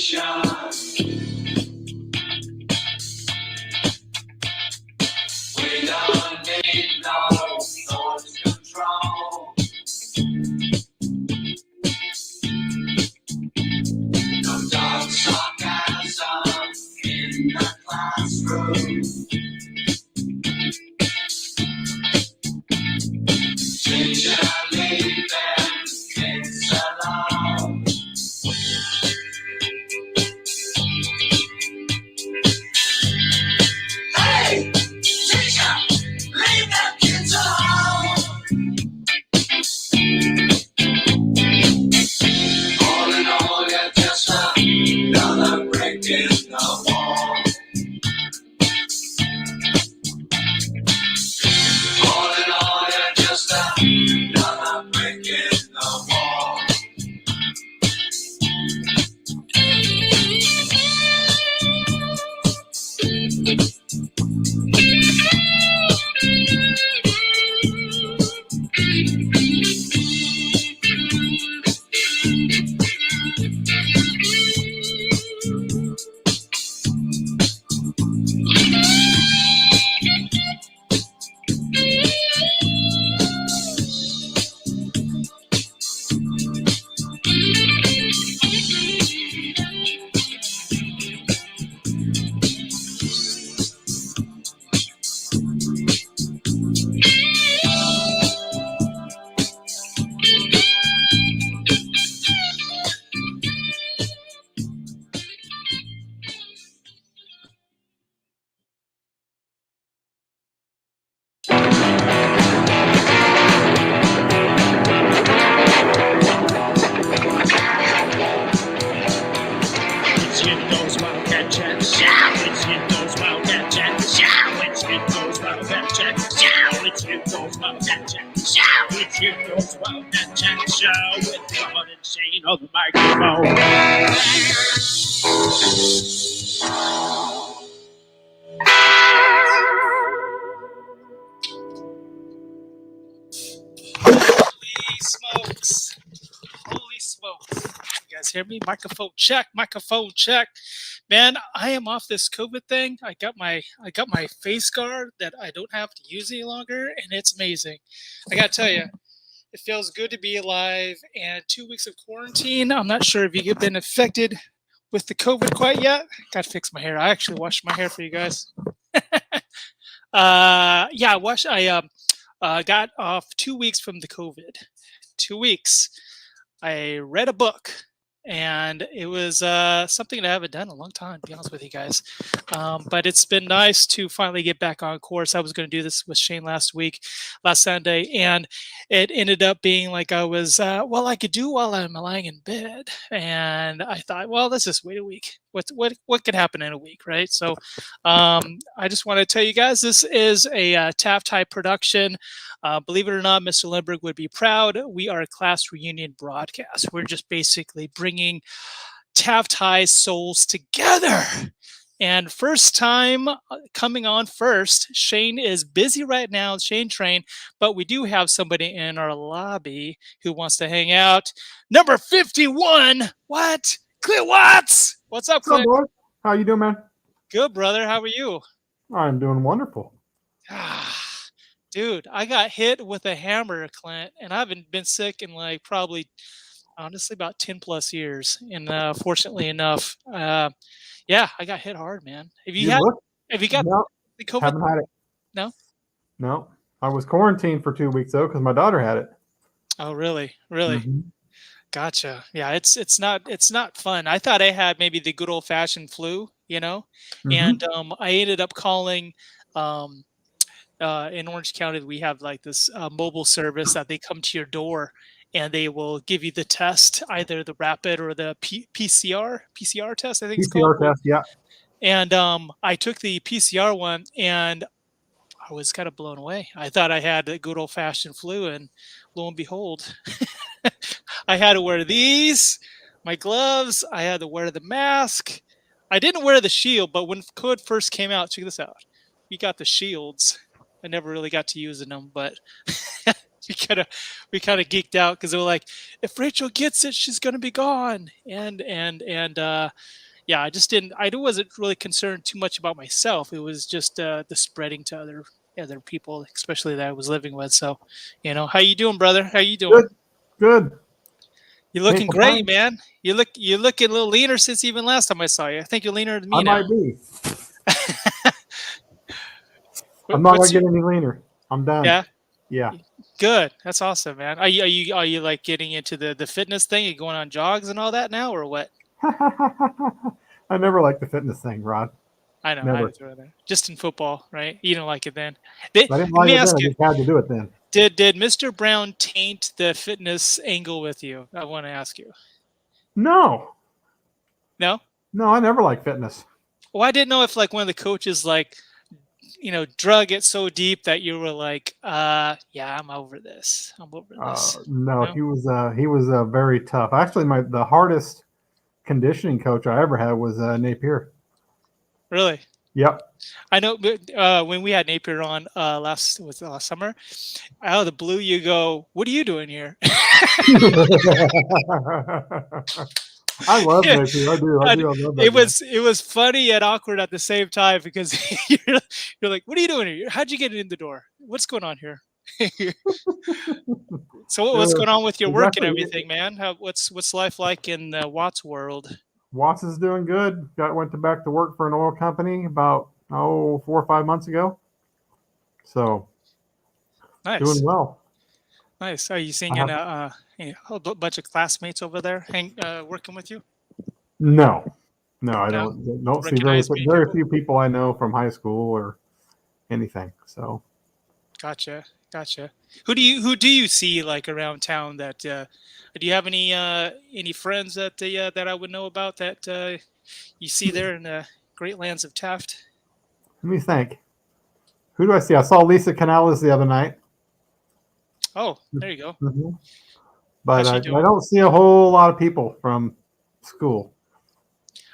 We don't need no thought control. No dark sarcasm in the classroom. Gingerly them kids alone. Hey, teacher, leave the kids alone. All in all, you're just another brick in the wall. All in all, you're just another brick in the wall. It's YeNDoR'S WiLDCaT chat. It's YeNDoR'S WiLDCaT chat. It's YeNDoR''s WiLDCaT chat. It's YeNDoR''s WiLDCaT chat. It's YeNDoR''s WiLDCaT chat show with Ron and Shane on the microphone. Holy smokes. Holy smokes. You guys hear me? Microphone check. Microphone check. Man, I am off this COVID thing. I got my face guard that I don't have to use any longer, and it's amazing. I gotta tell you, it feels good to be alive. And 2 weeks of quarantine. I'm not sure if you've been affected with the COVID quite yet. Gotta fix my hair. I actually washed my hair for you guys. Yeah, I got off 2 weeks from the COVID. 2 weeks. I read a book, and it was something that I haven't done in a long time, to be honest with you guys. But it's been nice to finally get back on course. I was going to do this with Shane last Sunday, and it ended up being like I was, I could do while I'm lying in bed. And I thought, well, let's just wait a week. What could happen in a week, right? So I just want to tell you guys, this is a TAF type production. Believe it or not, Mr. Lindbergh would be proud. We are a class reunion broadcast. We're just basically bringing TAF souls together. And first time coming on first, Shane is busy right now, Shane Train, but we do have somebody in our lobby who wants to hang out. Number 51, what? Clint Watts! What's up, Clint? What's up, boy? How you doing, man? Good, brother. How are you? I'm doing wonderful. Dude, I got hit with a hammer, Clint, and I haven't been sick in like probably, honestly, about 10 plus years. And fortunately enough, yeah, I got hit hard, man. Have you got No, the COVID? haven't had it. No. I was quarantined for 2 weeks though because my daughter had it. Oh, really? Really? Mm-hmm. Gotcha. Yeah, it's not fun. I thought I had maybe the good old fashioned flu, Mm-hmm. and I ended up calling. In Orange County, we have like this mobile service that they come to your door and they will give you the test, either the rapid or the PCR test, I think it's called. PCR test, yeah. And I took the PCR one and I was kind of blown away. I thought I had a good old fashioned flu, and lo and behold, I had to wear my gloves. I had to wear the mask. I didn't wear the shield, but when COVID first came out, check this out. We got the shields. I never really got to using them, but we kind of geeked out because they were like, if Rachel gets it, she's gonna be gone. And yeah, I wasn't really concerned too much about myself. It was just the spreading to other people, especially that I was living with. So, how you doing, brother? How you doing? Good. You're looking Can't great, complain. man. You're looking a little leaner since even last time I saw you. I think you're leaner than me I now. might be. I'm not gonna get any leaner. I'm done. Yeah. Yeah. Good. That's awesome, man. Are you like getting into the fitness thing? You going on jogs and all that now, or what? I never liked the fitness thing, Rod. I know. Never. I throw that. Just in football, right? You don't like it then. I didn't like Let me it then. ask I you: just had to do it then. Did Mr. Brown taint the fitness angle with you? I want to ask you. No. No. No, I never liked fitness. Well, I didn't know if like one of the coaches like, drug it so deep that you were like, yeah, I'm over this. I'm over this. No, he was very tough. Actually, the hardest conditioning coach I ever had was Napier. Really? Yep. I know. When we had Napier on last summer, out of the blue, you go, "What are you doing here?" I love Napier. I do. I love that. It was funny yet awkward at the same time because you're like, "What are you doing here? How'd you get in the door? What's going on here?" So what's going on with your work and everything, man? What's life like in Watts world? Watts is doing good. Went back to work for an oil company about 4 or 5 months ago. So Nice. doing well. Nice. Are you seeing a bunch of classmates over there working with you? No, I don't see very few people I know from high school or anything. So Gotcha. Who do you see like around town that do you have any friends that that I would know about that you see there in the great lands of Taft? let me think. Who do I see? I saw Lisa Canales the other night. Oh, there you go. Mm-hmm. But I doing? don't see a whole lot of people from school.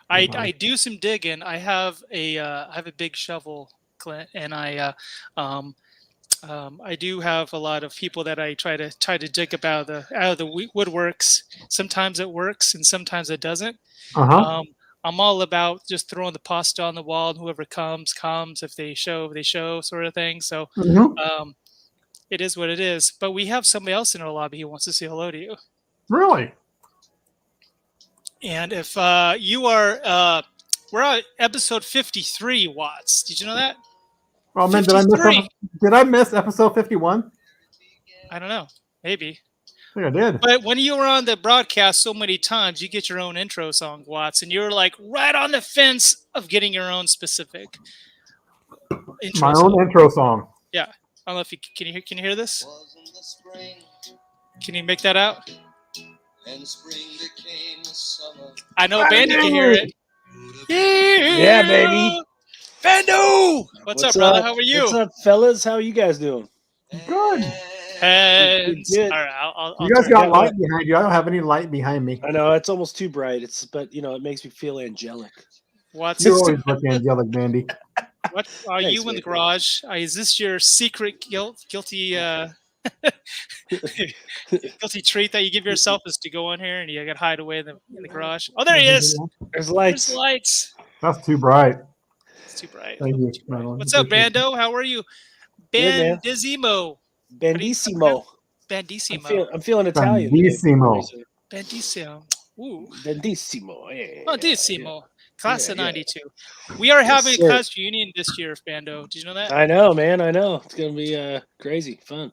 I do some digging. I have a big shovel, Clint, and I do have a lot of people that I try to dig up out of the woodworks. Sometimes it works and sometimes it doesn't. I'm all about just throwing the pasta on the wall, and whoever comes. If they show, sort of thing. So it is what it is. But we have somebody else in our lobby who wants to say hello to you. Really? And if you are, we're on episode 53, Watts. Did you know that? Well, man, did I miss episode 51? I don't know. Maybe. I think I did. But when you were on the broadcast so many times, you get your own intro song, Watts, and you're like right on the fence of getting your own specific intro own intro song. Yeah. I don't know if you can you hear this? Can you make that out? I know Bandy can hear it. Yeah, baby. Bando! What's up, brother? How are you? What's up, fellas? How are you guys doing? Good. Heads. Good. All right, I'll You guys got light behind you. I don't have any light behind me. I know it's almost too bright. But it makes me feel angelic. What's You always look angelic, Bandy. What are Thanks, you in the mate. garage? Is this your secret guilty guilty treat that you give yourself is to go in here and you got to hide away in the garage? Oh, there he is. There's lights. There's lights. That's too bright. It's too bright. Thank you. Too bright. What's up, Bando? How are you? Good, man. Bandissimo. Bandissimo. Bandissimo. I'm feeling Italian. Bandissimo. Bandissimo. Ooh. Bandissimo. Yeah. Bandissimo. Class of 92. We are having a class reunion this year, Bando. Did you know that? I know, man. I know. It's going to be crazy. Fun.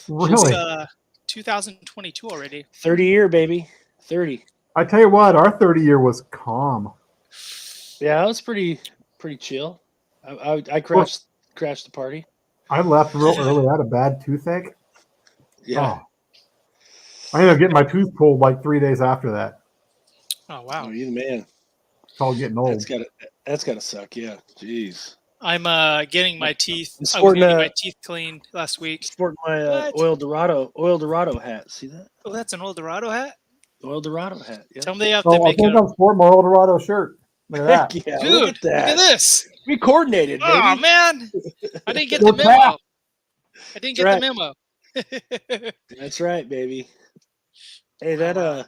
Really? It's 2022 already. 30 year, baby. 30. I tell you what, our 30 year was calm. Yeah, it was pretty chill. I crashed the party. I left real early. I had a bad toothache. Yeah. Oh. I ended up getting my tooth pulled like 3 days after that. Oh wow. Oh, you the man. It's all getting old. That's gotta suck. Yeah. Jeez. I'm getting my teeth. I was Sporting getting my teeth cleaned last week. Sporting my Oil Dorado hat. See that? Oh, that's an old Dorado hat. Oil Dorado hat. Yeah. Tell them they have Oh, to I make think I'm sporting my old Dorado shirt. Look at that. Heck yeah, Dude, look at that. Look at this. We coordinated, baby. Oh man, I didn't get the memo. I didn't get the memo. That's right, baby. Hey, Wow.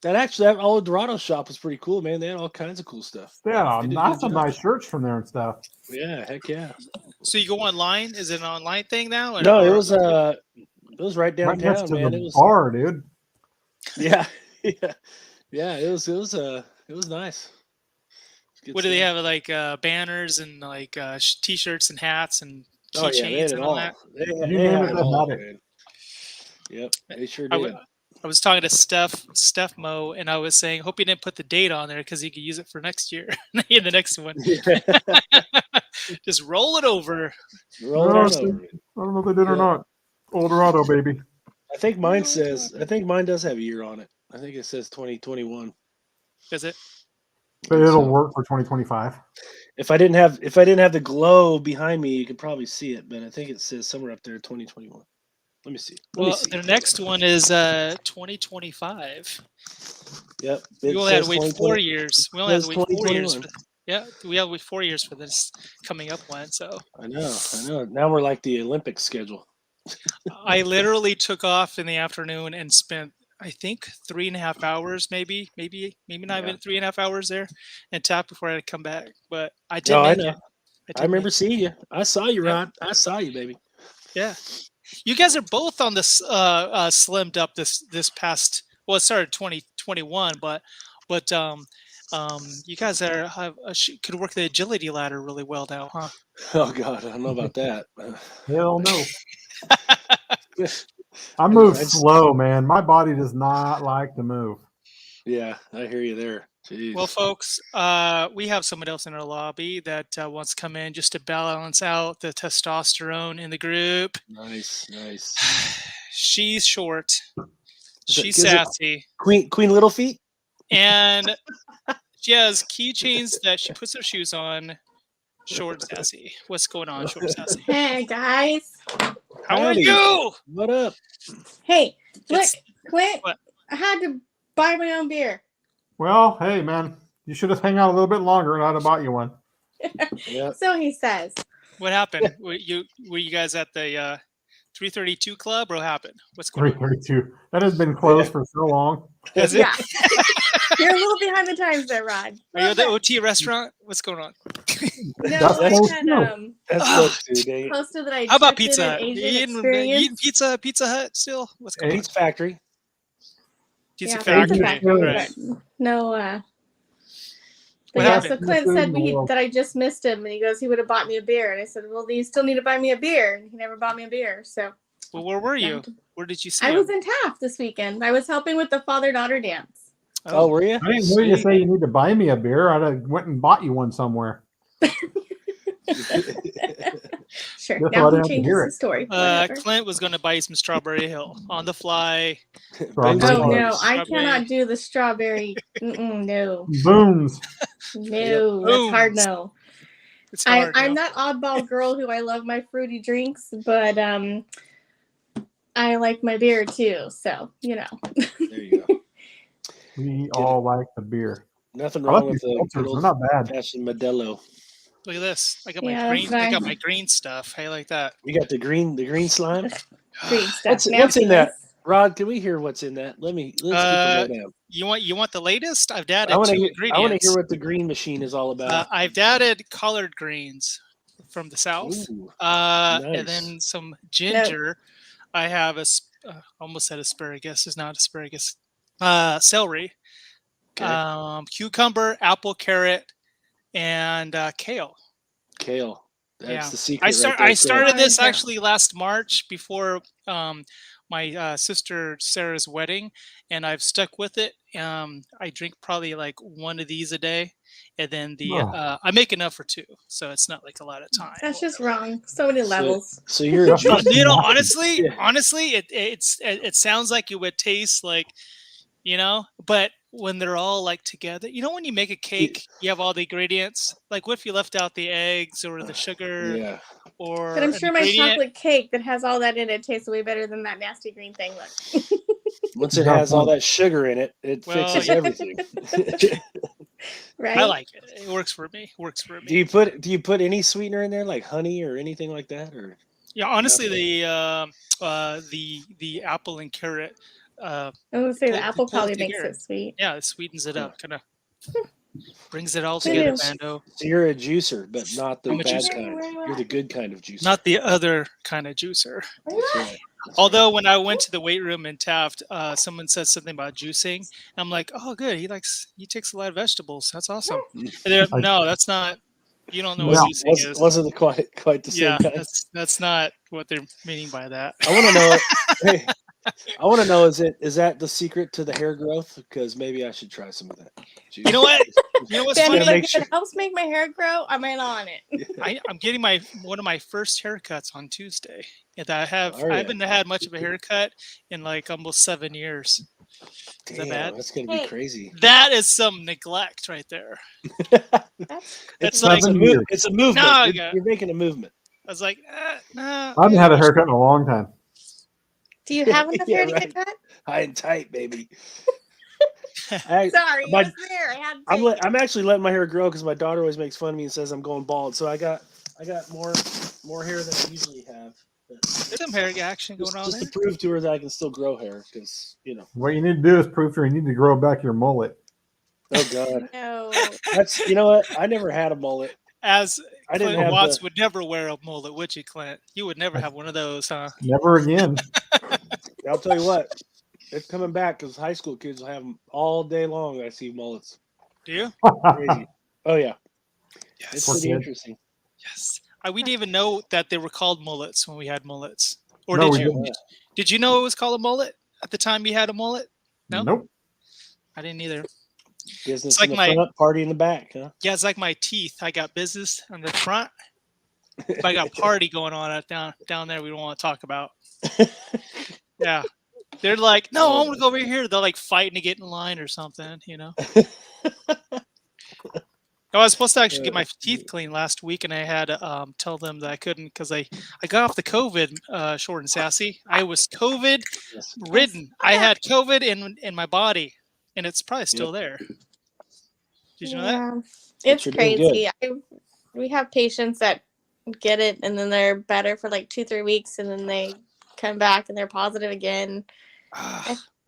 that old Dorado shop was pretty cool, man. They had all kinds of cool stuff. Yeah, They did a nice, good some job. nice shirts from there and stuff. Yeah, heck yeah. So you go online? Is it an online thing now? No, or- it was right Right next downtown, to man. the It was bar, dude. yeah, yeah, yeah. It was nice. Good What do they stuff. have? Like banners and like t-shirts and hats and Oh yeah, they had keychains it and all all. that. They You name had it, it they all, had it. man. Yep, they sure I, did. w- I was talking to Steph Mo, and I was saying, hope you didn't put the date on there because you could use it for next year in the next one. Just roll it over. Roll it No, on see, over. I don't know if they did or Yeah. not. Eldorado, baby. I think mine does have a year on it. I think it says 2021. Is it? But it'll work for 2025. If I didn't have the glow behind me, you could probably see it, but I think it says somewhere up there 2021. Let me see. Well, their next one is 2025. Yep. We only had to wait 4 years. We only had to says wait 4 years. 2021. We have to wait 4 years for this coming up one. So I know. Now we're like the Olympic schedule. I literally took off in the afternoon and spent, I think, 3.5 hours, maybe not even 3.5 hours there, and tapped before I had to come back. But I did No, I make know. it. I remember make it. seeing you. I saw you, Yeah. Rod. I saw you, baby. Yeah, you guys are both on this slimmed up this past. Well, it started 2021, but you guys could work the agility ladder really well now, huh? Oh God, I don't know about that. Hell no. I move slow, man. My body does not like to move. Yeah, I hear you there. Jeez. Well, folks, we have someone else in our lobby that wants to come in just to balance out the testosterone in the group. Nice. She's short. She's is it sassy. Queen Little Feet. And she has keychains that she puts her shoes on. Short sassy. What's going on, short sassy? Hey guys. How are Howdy. you? What up? Hey, look, It's- Clint. what? I had to buy my own beer. Well, hey, man, you should have hung out a little bit longer and I'd have bought you one. Yeah. So he says. What happened? Were you guys at the 332 club, or what happened? What's going on? 332. That has been closed for so long. Is it? Yeah. You're a little behind the times there, Rod. Are you at the OT restaurant? What's going on? No, That's I close had too. That's Ugh. close, dude. They- posted that I How about checked in Pizza an Hut? Asian You experience. eating Pizza Hut still? What's going on? Pizza Factory. Pizza Yeah, Factory. Pizza Factory, Right. but no. What But yeah, happened? so Clint said that I just missed him, and he goes, he would have bought me a beer, and I said, well, you still need to buy me a beer, and he never bought me a beer. So Well, where were you? Where did you see I him? was in Taft this weekend. I was helping with the father-daughter dance. Oh, were you? I didn't hear you say you need to buy me a beer. I'd have went and bought you one somewhere. Sure. That's Now why I he didn't changes hear the story. Whatever. Clint was going to buy you some Strawberry Hill on the fly. Strawberry Oh Hill. no, I Strawberry. cannot do the strawberry. No, Booms. no, that's hard. No, It's hard. I'm no? that oddball girl who I love my fruity drinks, but I like my beer too. So There you go. We all like the beer. Nothing I like wrong with these the seltzers. good They're old not bad. fashioned Modelo. Look at this. I got Yeah, my green. that's I got nice. my green stuff. How you like that? We got the green slime. green stuff. What's in that? Nastiness. Rod, can we hear what's in that? Let's get the lowdown. You want the latest? I've added I want two to ingredients. hear what the green machine is all about. I've added collard greens from the south, Ooh, and nice. then some ginger. I have almost said asparagus. It's not asparagus. Celery, Okay. cucumber, apple, carrot, and kale. Kale. That's Yeah. the secret. I started this Yeah. actually last March before my sister Sarah's wedding, and I've stuck with it. I drink probably like one of these a day, and then I make enough for two, so it's not like a lot of time. That's just wrong. So many levels. So you're a juice. You know, honestly, Yeah. it sounds like it would taste like, but when they're all like together, when you make a cake, you have all the ingredients. Like, what if you left out the eggs or the sugar? Yeah. Or But I'm an sure my ingredient? chocolate cake that has all that in it tastes way better than that nasty green thing. Look. Once it has all that sugar in it, it Well, fixes yeah. everything. Right? I like it. It works for me. Do you put any sweetener in there, like honey or anything like that, or? Yeah, honestly, the apple and carrot, I was gonna say the pull, apple pull it probably makes together. it sweet. Yeah, it sweetens it up, kind of brings it all It together, is. Bando. So you're a juicer, but not the I'm a bad juicer. kind. You're the good kind of juicer. Not the other kind of juicer. That's right. Although when I went to the weight room in Taft, someone said something about juicing. I'm like, oh, good. He takes a lot of vegetables. That's awesome. And they're, no, that's not. You don't know what No. juicing is. Wasn't quite the Yeah, same kind. that's not what they're meaning by that. I want to know. Hey, I want to know is that the secret to the hair growth? Because maybe I should try some of that. You know what? You know what's Bandy, gotta funny? like, make if sure- it helps make my hair grow, I'm in on it. I'm getting one of my first haircuts on Tuesday. And I Are I ya? haven't had much of a haircut in like almost 7 years. Is that Damn, bad? that's gonna Hey. be crazy. That is some neglect right there. That's It's like, Seven years. It's a movement. No, You're making a movement. I was like, no. I haven't had a haircut in a long time. do you have enough Yeah, hair to right. get cut? High and tight, baby. Sorry, I my- was there. I had to take it. I'm actually letting my hair grow because my daughter always makes fun of me and says I'm going bald. So I got more hair than I usually have. But There's some hair action going on just there. to prove to her that I can still grow hair because What you need to do is prove to her you need to grow back your mullet. oh god, No. that's what I never had a mullet. As I didn't Clint have Watts the, would never wear a mullet, would you, Clint? You would never have one of those, huh? Never again. I'll tell you what, it's coming back because high school kids will have them all day long. I see mullets. Do you? Crazy. Oh yeah, it's Yes. pretty interesting. Yes. We didn't even know that they were called mullets when we had mullets. Or No, did we you? didn't. Did you know it was called a mullet at the time you had a mullet? No? Nope. I didn't either. Business It's like in the my- front, party in the back, huh? Yeah, it's like my teeth. I got business on the front, but I got party going on down there we don't want to talk about. Yeah. They're like, no, I want to go over here. They're like fighting to get in line or something, you know? I was supposed to actually get my teeth cleaned last week, and I had to tell them that I couldn't because I got off the COVID, short and sassy. I was COVID Yes. ridden. I had COVID in my body, and it's probably still there. Did you know that? Yeah. It's you're doing good. crazy. We have patients that get it and then they're better for like 2-3 weeks and then they come back and they're positive again.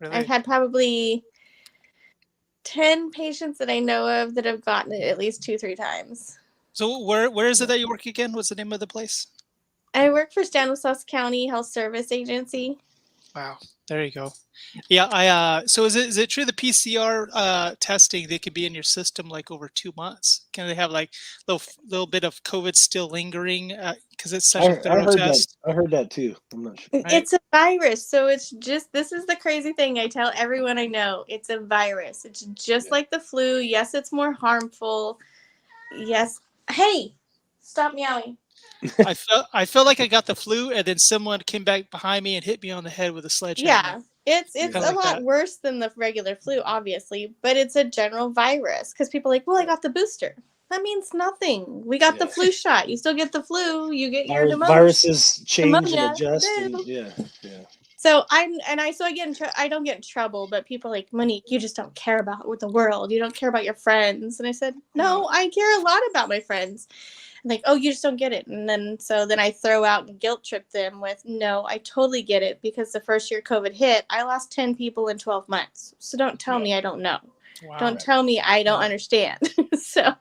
Really? I've had probably 10 patients that I know of that have gotten it at least 2-3 times. So where is it that you work again? What's the name of the place? I work for Stanislaus County Health Service Agency. Wow, there you go. Yeah, so is it true the PCR testing they could be in your system like over 2 months? Can they have like little bit of COVID still lingering because it's such a thorough test? I heard that too. I'm not sure. Right. It's a virus, so it's just this is the crazy thing I tell everyone I know. It's a virus. It's just like the flu. Yes, it's more harmful. Yes. Hey, stop meowing. I felt like I got the flu, and then someone came back behind me and hit me on the head with a sledgehammer. Yeah, it's Kinda a like lot that. worse than the regular flu, obviously, but it's a general virus because people are like, well, I got the booster. That means nothing. We got the Yeah. flu shot. You still get the flu. You get your pneumonia. Viruses change pneumonia, and adjust. And, boo. yeah. So I don't get in trouble, but people are like, Monique, you just don't care about with the world. You don't care about your friends. And I said, no, I care a lot about my friends. And like, oh, you just don't get it. And then I throw out and guilt trip them with, no, I totally get it because the first year COVID hit, I lost 10 people in 12 months. So don't tell me I don't know. Wow. Don't tell me I don't Yeah. understand. So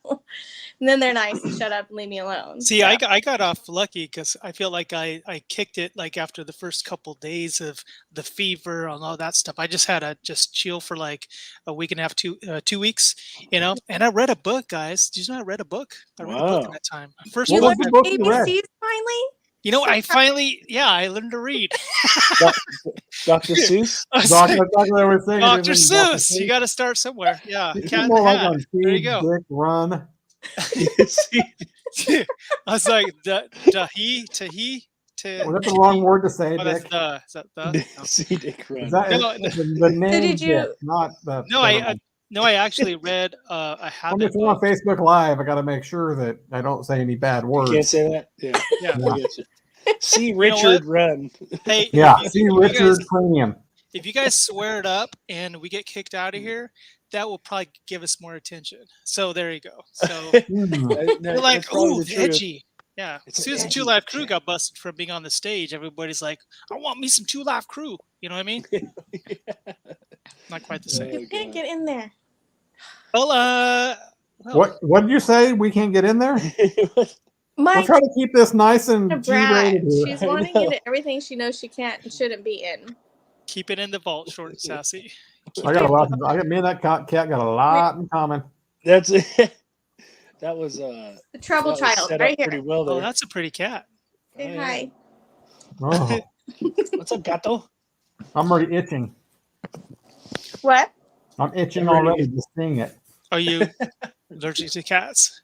and then they're nice and shut up and leave me alone. See, So, I got off lucky because I feel like I kicked it like after the first couple days of the fever and all that stuff. I just had to just chill for like a week and a half, 2 weeks, you know. And I read a book, guys. Did you know I read a book? I read a book in Wow. that time. First you What book. was learned the book you read? ABCs finally? You know, I finally, I learned to read. Dr. Seuss. I was Dr. like, Dr. was saying Dr. it was Seuss. You got to start somewhere. Yeah, It's Cat in more the like Hat. on There you Feed, go. Dick, Run. I was like, he, to he, to. Well, that's a long word to say, Oh, that's Dick. the. Is that the? No. See Dick Is run. that No, it's the name did you- Dick, not the. No, I actually read a When habit it's on book. Facebook Live, I got to make sure that I don't say any bad You words. can't say that. Yeah. Yeah. Yeah. I get you. See know Richard run. Hey, Yeah, if see you Richard guys- Cranium. if you guys swear it up and we get kicked out of here, that will probably give us more attention. So there you go. So Hmm. you're like, ooh, edgy. Yeah. It's As soon as the an 2 Live edgy Crew cat. got busted from being on the stage, everybody's like, I want me some 2 Live Crew. You know what I mean? Not quite the same. You can't get in there. Well, What did you say? We can't get in there? We'll Mike, try to keep this nice a and brat. G-rated here. She's I wanting know. into everything she knows she can't and shouldn't be in. keep it in the vault, short and sassy. I got a lot. Me and that cat got a lot in common. That's it. That was The trouble that was child, set right up here. pretty well there. Oh, that's a pretty cat. Say yeah. hi. Oh, What's up, gato? I'm already itching. What? I'm itching I'm ready. already just seeing it. Are you allergic to cats?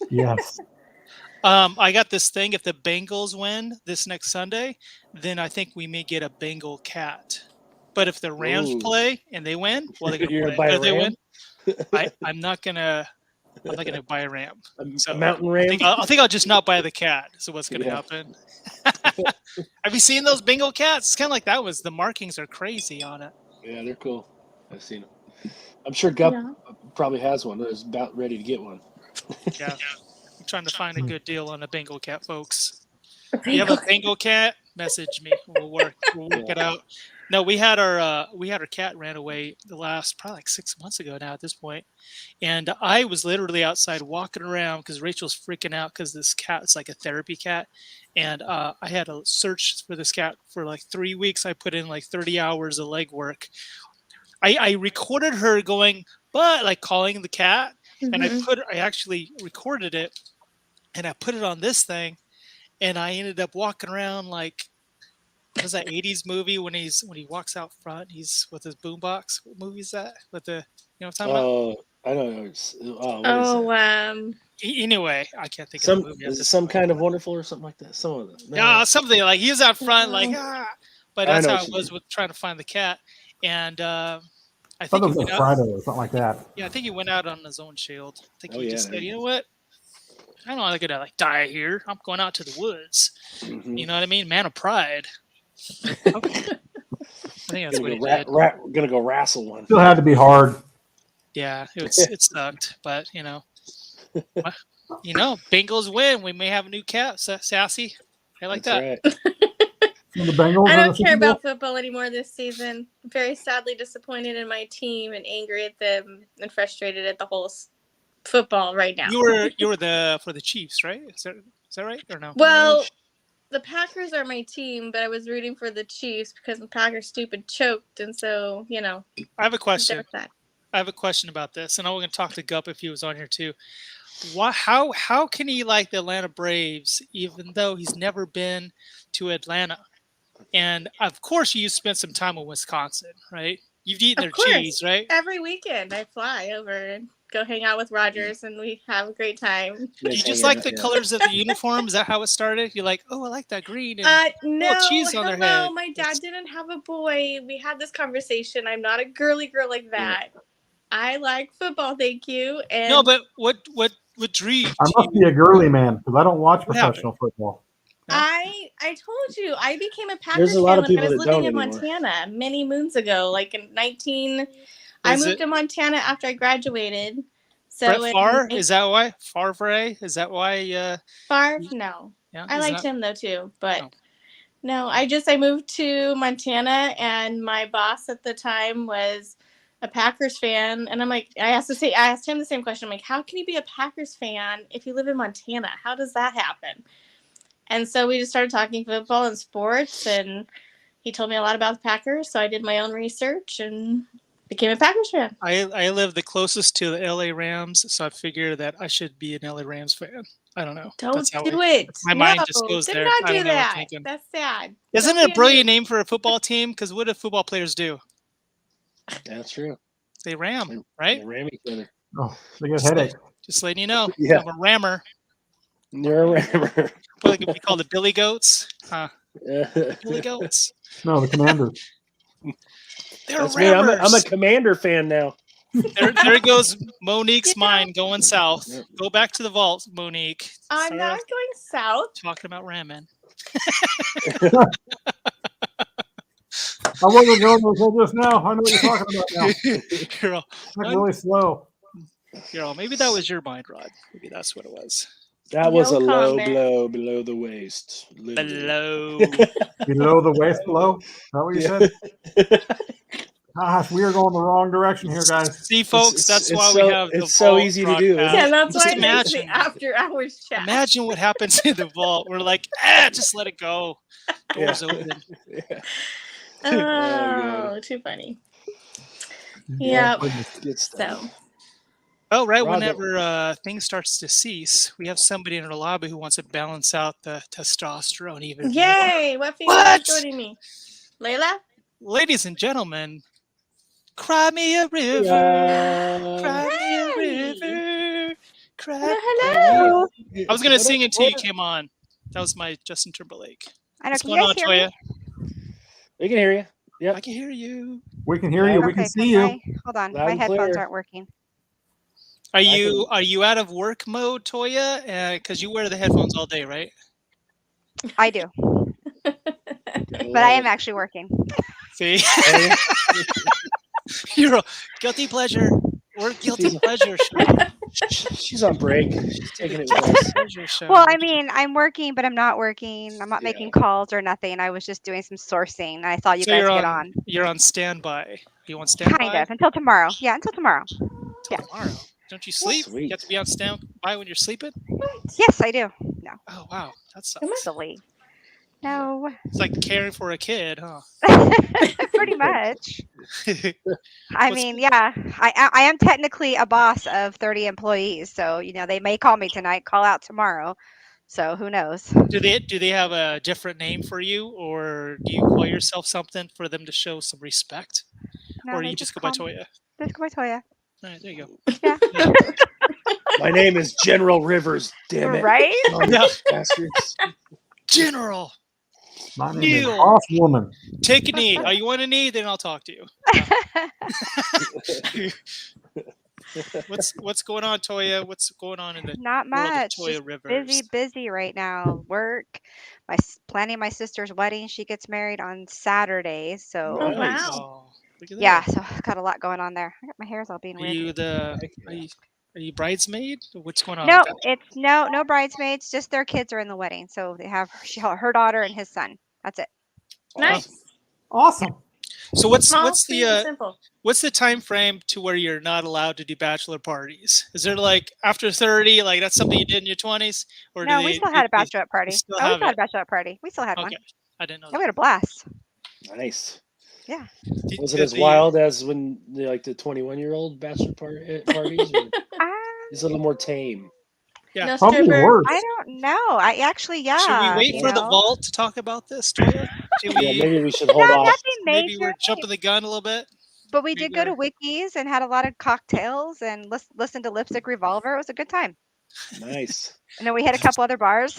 Yes. I got this thing. If the Bengals win this next Sunday, then I think we may get a Bengal cat. But if the Rams Ooh. play and they win, well, they're You're gonna gonna play. buy a If they ram? win, I'm not gonna buy a ram. So, A mountain I ram? think I'll just not buy the cat. So what's gonna Yeah. happen? Have you seen those Bengal cats? It's kind of like that was. The markings are crazy on it. Yeah, they're cool. I've seen them. I'm sure Gup Yeah. probably has one. Is about ready to get one. Yeah. I'm trying to find a good deal on a Bengal cat, folks. If you have a Bengal cat, message me. We'll work it out. No, we had our cat ran away the last probably like 6 months ago now at this point, and I was literally outside walking around because Rachel's freaking out because this cat is like a therapy cat, and I had to search for this cat for like 3 weeks. I put in like 30 hours of legwork. I recorded her going, but like calling the cat, and I actually recorded it, and I put it on this thing, and I ended up walking around like. What is that 80s movie when he walks out front? He's with his boombox. What movie is that? With the what I'm talking about? Oh, I don't know. What is that? Anyway, I can't think of Some the movie. is it some kind of wonderful or something like that. Some of them. No. Yeah, something like he's out front, like But I that's know how what it you was mean. with trying to find the cat. And I I think thought he it was went like out. Friday or something like that. Yeah, I think he went out on his own shield. I think Oh, he yeah, just there said, you you know what? I don't want to like die here. I'm going out to the woods. Mhm. You know what I mean? Man of pride. I think that's what he did. Gonna go wrestle one. Still had to be hard. Yeah, it sucked, but Bengals win. We may have a new cat, Sassy. I like That's that. right. The Bengals I in the don't care Super Bowl? about football anymore this season. I'm very sadly disappointed in my team and angry at them and frustrated at the whole football right now. You were for the Chiefs, right? Is that right or no? Well, the Packers are my team, but I was rooting for the Chiefs because the Packers stupid choked, and so I have a question. there's that. I have a question about this, and I'm going to talk to Gup if he was on here too. How can he like the Atlanta Braves even though he's never been to Atlanta? And of course, you spent some time in Wisconsin, right? You've eaten their Of course. cheese, right? Every weekend I fly over and go hang out with Rogers, and we have a great time. Do you just like the colors of the uniform? Is that how it started? You're like, oh, I like that green. And No, cheese on their hello, head. my dad didn't have a boy. We had this conversation. I'm not a girly girl like that. I like football, thank you. And No, but what drew you? I must be a girly man because I don't watch What professional football. I told you I became a Packers There's a lot fan of when I people was that living in don't anymore. Montana many moons ago, like in 19. I moved to Montana after I graduated. So Brett Favre? Is that why? Favre? Is that why? Favre? No. Yeah, I liked him though too, but no, I moved to Montana, and my boss at the time was a Packers fan, and I asked him the same question. I'm like, how can you be a Packers fan if you live in Montana? How does that happen? And so we just started talking football and sports, and he told me a lot about the Packers, so I did my own research and became a Packers fan. I live the closest to the LA Rams, so I figured that I should be an LA Rams fan. I don't know. Don't do it. My mind just goes do there. not I do don't know what I'm that. thinking. That's sad. Isn't Don't it be a brilliant name for a football team? Because what do football players do? That's true. They ram, right? They ram each other. Oh, they get headaches. Just letting you know. Yeah. I'm a rammer. You're a rammer. What they could be called the Billy Goats? Huh? Billy Goats. No, the Commanders. They're That's me. I'm rammers. a Commander fan now. There goes Monique's mind going south. Go back to the vault, Monique. I'm Start not going south. talking about ramming. I wasn't going to just now. I know what you're talking about now. You're all, It's really slow. maybe that was your mind, Rod. Maybe that's what it was. That was No a low comment. blow below the waist. Literally. Below. Below the waist below. Is that what you said? It's, Gosh, we are going the wrong direction here, guys. See, folks, that's why we so have the it's so vault easy to do. broadcast. Yeah, that's Just why I like the imagine. after hours chat. Imagine what happens in the vault. We're like, just let it go. Doors open. Yeah. Oh, too funny. Yeah. Good stuff. So Oh, right. Rob, Whenever things starts to cease, we have somebody in our lobby who wants to balance out the testosterone even more. yay! What female What? is joining me? Layla? Ladies and gentlemen, cry me a river, cry me a river, cry. Hello. I was gonna sing until you came on. That was my Justin Timberlake. I know. What's Can you going on, guys hear me? Toya? We can hear you. I Yep. can hear you. We can hear you. We Okay, can see you. hold on. Loud My and headphones clear. aren't working. Are you out of work mode, Toya? Because you wear the headphones all day, right? I do, but I am actually working. See, Hey, you're a guilty pleasure. We're guilty She's- pleasure show. she's on break. She's taking it with Guilty us. pleasure show. Well, I mean, I'm working, but I'm not working. I'm not Yeah. making calls or nothing. I was just doing some sourcing, and I saw you So guys you're get on. on. You're on standby. Are you on standby? Kind of until tomorrow. Yeah, until tomorrow. Till tomorrow. Don't you sleep? Sweet. You have to be on standby when you're sleeping. Yes, I do. No, Oh wow, that Am I? sucks. silly. No, It's like caring for a kid, huh? pretty much. I What's- mean, yeah, I am technically a boss of 30 employees, so they may call me tonight, call out tomorrow. So who knows? Do they have a different name for you, or do you call yourself something for them to show some respect, No, or they you just go by call me- Toya? Just go by Toya. All right, there you go. Yeah. My name is General Rivers. Damn it. Right? Yeah. Bastards. General, My name Neil. is Boss Woman. take a knee. Are you want a knee? Then I'll talk to you. What's going on, Toya? What's going on in the Not world of much. Toya Just Rivers? busy right now. Work. Planning my sister's wedding. She gets married on Saturday, so Oh, Nice. wow. Oh, look at that. yeah. So I've got a lot going on there. My hair's all being Are weird. you the? Heck Are yeah. you, are you bridesmaid? What's going on? No, with that? it's no bridesmaids. Just their kids are in the wedding, so they have her daughter and his son. That's it. Nice. Awesome. So what's Small, what's sweet, and the simple. what's the time frame to where you're not allowed to do bachelor parties? Is there like after 30, like that's something you did in your 20s, or No, do we they? still had a they- bachelorette party. still Oh, we have still had it? a bachelorette party. We still had one. Okay, I didn't know Yeah, we had that. a blast. Nice. Yeah. Did- Was it did as the- wild as when the 21-year-old bachelor parties? Or is it a little more tame? Yeah. No Probably stripper. worse. I don't know. I actually, yeah. Should we wait you for the know. vault to talk about this, Toya? Should Yeah, we? maybe we should hold No, off. nothing Maybe major. we're jumping the gun a little bit. But we maybe did go to we're- Wikis and had a lot of cocktails and listen to Lipstick Revolver. It was a good time. Nice. And then we had a couple other bars.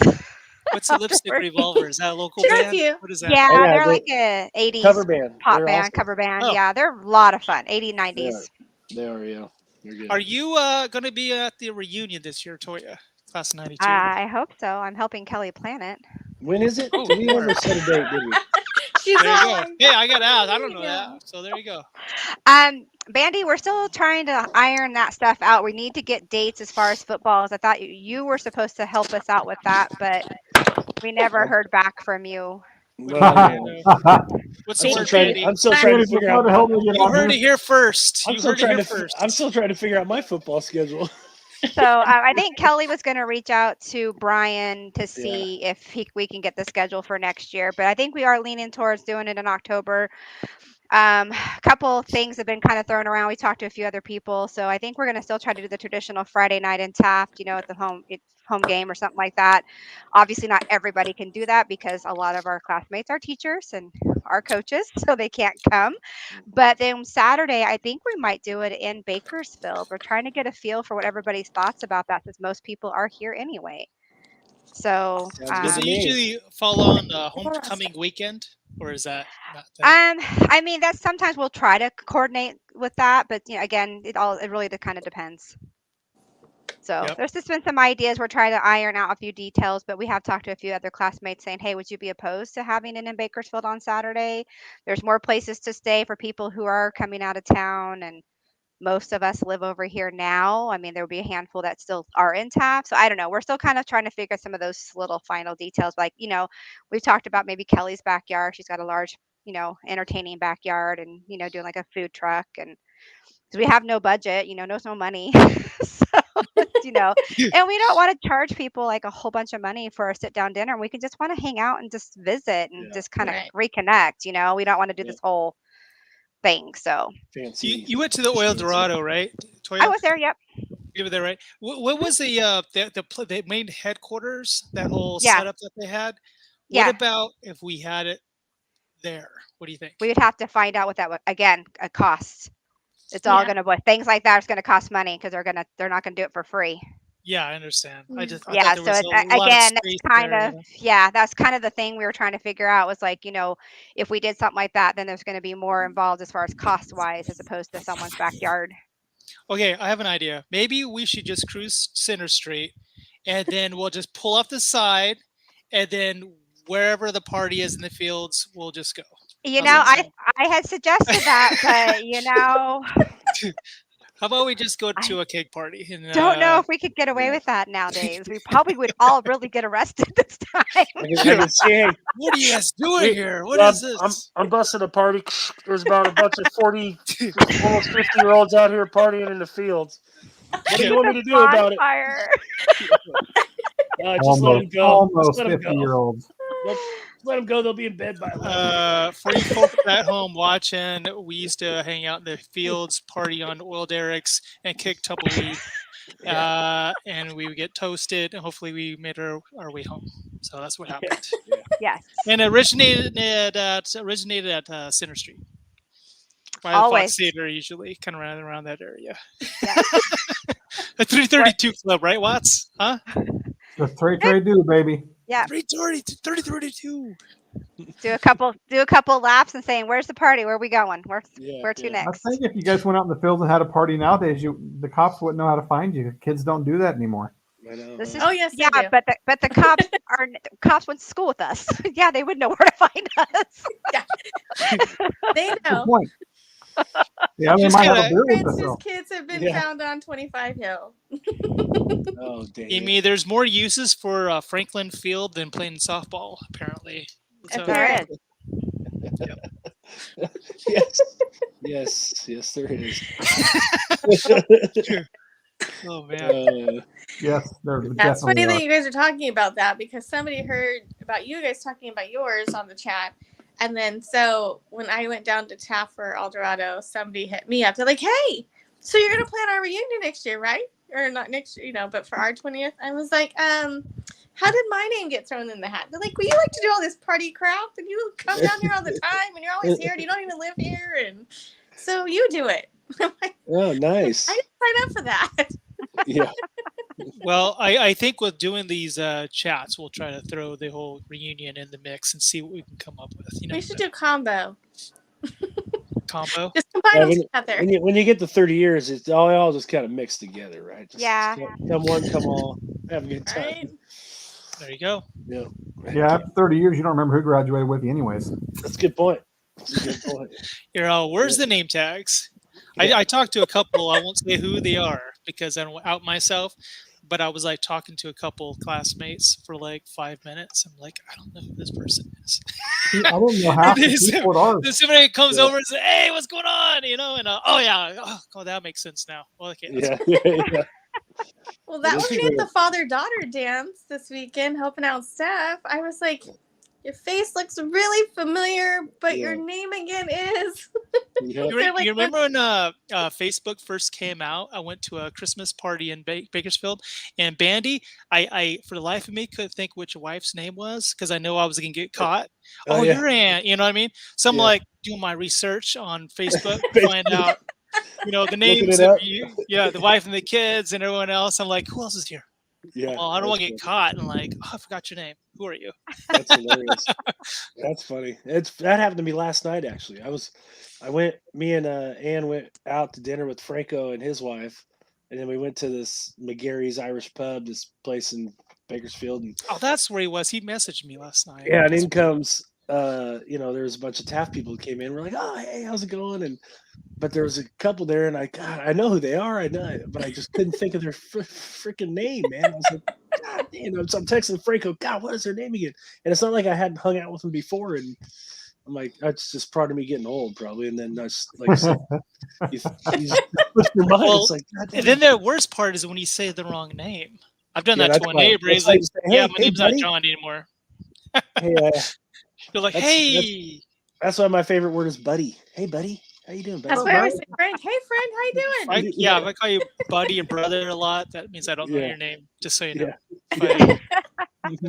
What's the Lipstick Afterwards. Revolver? Is that a local Sure, band? you. What is that? Yeah, Oh, yeah, they're they- like a 80s Cover band. pop They're band, awesome. cover band. Oh. Yeah, they're a lot of fun. 80s, 90s. They are, yeah. You're good. Are you going to be at the reunion this year, Toya? Class of 92. I hope so. I'm helping Kelly plan it. When is it? Oh, Did we Lord. ever set a date, did we? She's There you all go. on Hey, I got asked. I don't know Yeah. that. So there you go. Bandy, we're still trying to iron that stuff out. We need to get dates as far as footballs. I thought you were supposed to help us out with that, but we never heard back from you. Well, yeah. What's I'm the still word, trying. Bandy? I'm still trying to Bandy's figure trying out. to help me get You on heard it here. here first. I'm You still heard it trying here to. first. I'm still trying to figure out my football schedule. So I think Kelly was going to reach out to Brian to see if we can get the schedule for next year. But I think we are leaning towards doing it in October. A couple things have been kind of thrown around. We talked to a few other people, so I think we're going to still try to do the traditional Friday night in Taft, at the home game or something like that. Obviously, not everybody can do that because a lot of our classmates are teachers and our coaches, so they can't come. But then Saturday, I think we might do it in Bakersfield. We're trying to get a feel for what everybody's thoughts about that, since most people are here anyway. So, Sounds good Does to it me. usually fall on homecoming weekend, or is that not that? I mean, that's sometimes we'll try to coordinate with that, but again, it really kind of depends. So Yep. there's just been some ideas. We're trying to iron out a few details, but we have talked to a few other classmates saying, hey, would you be opposed to having it in Bakersfield on Saturday? There's more places to stay for people who are coming out of town, and most of us live over here now. I mean, there will be a handful that still are in Taft. So I don't know. We're still kind of trying to figure some of those little final details. Like, we've talked about maybe Kelly's backyard. She's got a large, entertaining backyard, and, doing like a food truck. And because we have no budget, there's no money. So, and we don't want to charge people like a whole bunch of money for a sit down dinner. We can just want to hang out and just visit and just kind of Right. reconnect. We don't want to do this whole thing. So Fancy. You went to the Oil Dorado, right, Toya? I was there. Yep. You were there, right? What was the main headquarters? That whole Yeah. setup that they had. Yeah. What about if we had it there? What do you think? We would have to find out what that would, again, a cost. It's all Yeah. going to, things like that is going to cost money because they're not going to do it for free. Yeah, I understand. I Mm. thought Yeah. there So was it's, a lot of again, that's space kind there, of, that's kind of the thing we were trying to figure out was like, if we did something like that, then there's going to be more involved as far as cost wise, as opposed to someone's backyard. Okay, I have an idea. Maybe we should just cruise Center Street, and then we'll just pull off the side, and then wherever the party is in the fields, we'll just go. How's that sound? I had suggested that, but How about we just go to a cake party? And, don't know if we could get away with that nowadays. We probably would all really get arrested this time. I can see, hey, what are you guys doing Wait, here? What is this? I'm busting a party. There's about a bunch of 40, almost 50-year-olds out here partying in the fields. What do you want me to do about it? Bonfire. Just let them go. Almost Just let 'em go. 50-year-olds. Let them go. They'll be in bed by 11. For you folks at home watching, we used to hang out in the fields, party on oil derricks, and kick tumbleweed. And we would get toasted, and hopefully we made our way home. So that's what happened. Yes. And it originated at Center Street. By the Always. Fox Theater, usually, kind of around that area. Yeah. The 332 Club, right, Watts? Huh? The trade do, baby. Yeah. 332. Do a couple laps and saying, "Where's the party? Where are we going? Where to I next?" think if you guys went out in the fields and had a party nowadays, the cops wouldn't know how to find you. Kids don't do that anymore. I know. This is, Oh yes, they yeah, do. but the cops went to school with us. Yeah, they would know where to find us. They Good know. point. Yeah, they Just might have gotta- a beer with us Francis though. kids have been Yeah. found on 25 Hill. Oh, dang. Amy, there's more uses for Franklin Field than playing softball, apparently. So, There Yes, there is. oh man. Yes, they're That's funny definitely that are. you guys are talking about that because somebody heard about you guys talking about yours on the chat. And then so when I went down to Taft for El Dorado, somebody hit me up. They're like, "Hey, so you're gonna plan our reunion next year, right? Or not next year, but for our 20th." I was like, how did my name get thrown in the hat? They're like, "Well, you like to do all this party crap and you come down here all the time and you're always here and you don't even live here, and so you do it." I'm like, Oh, nice. I didn't sign up for that. Yeah. Well, I think with doing these chats, we'll try to throw the whole reunion in the mix and see what we can come up with. We should do combo. combo. Just combine Yeah, them together. when you get to 30 years, it's all just kind of mixed together, right? Just Yeah. Come one, come all. Have a good time. Right? There you go. Yeah. Yeah, after 30 years, you don't remember who graduated with you anyways. That's a good point. That's a good point. Where's the name tags? Yeah. I talked to a couple. I won't say who they are because I don't out myself. But I was like talking to a couple classmates for like 5 minutes. I'm like, I don't know who this person is. See, I don't know half the Then people at ours. Then somebody comes Yeah. over and says, "Hey, what's going on?" And oh yeah, oh that makes sense now. Well, okay, that's Yeah. Well, that This was is me at good. the father-daughter dance this weekend, helping out Steph. I was like, "Your face looks really familiar, but your Yeah. name again is." Yeah. They're like, You remember when Facebook first came out? I went to a Christmas party in Bakersfield, and Bandy, I for the life of me couldn't think which wife's name was because I know I was gonna get caught. Oh, Oh, yeah. your aunt, you know what I mean? So I'm Yeah. like doing my research on Facebook to find out, the names it of up. the wife and the kids and everyone else. I'm like, who else is here? Yeah. Well, I don't want to that's get caught and like, oh, I forgot your name. Who are you? funny. That's hilarious. That's funny. That happened to me last night, actually. Me and Ann went out to dinner with Franco and his wife, and then we went to this McGarry's Irish pub, this place in Bakersfield. And Oh, that's where he was. He messaged me last night. yeah, and in comes there was a bunch of Taft people who came in. We're like, oh, hey, how's it going? But there was a couple there, and I know who they are. I know, but I just couldn't think of their freaking name, man. I was like, God, so I'm texting Franco, God, what is their name again? And it's not like I hadn't hung out with them before, and I'm like, that's just part of me getting old, probably. And then that's like, you just push your mind. Well, It's like, God, and then the worst part is when you say the wrong name. I've done that that's to a why- neighbor. that's He's why like, you say, "Yeah, hey, my hey, name's not buddy." John anymore." Hey, You're like, That's- "Hey." that's why my favorite word is buddy. Hey, buddy, how you doing, buddy? That's why I always say, Frank. Hey, friend, how you doing? If I call you buddy and brother a lot, that means I don't know Yeah. your name. Just so you know, Yeah. it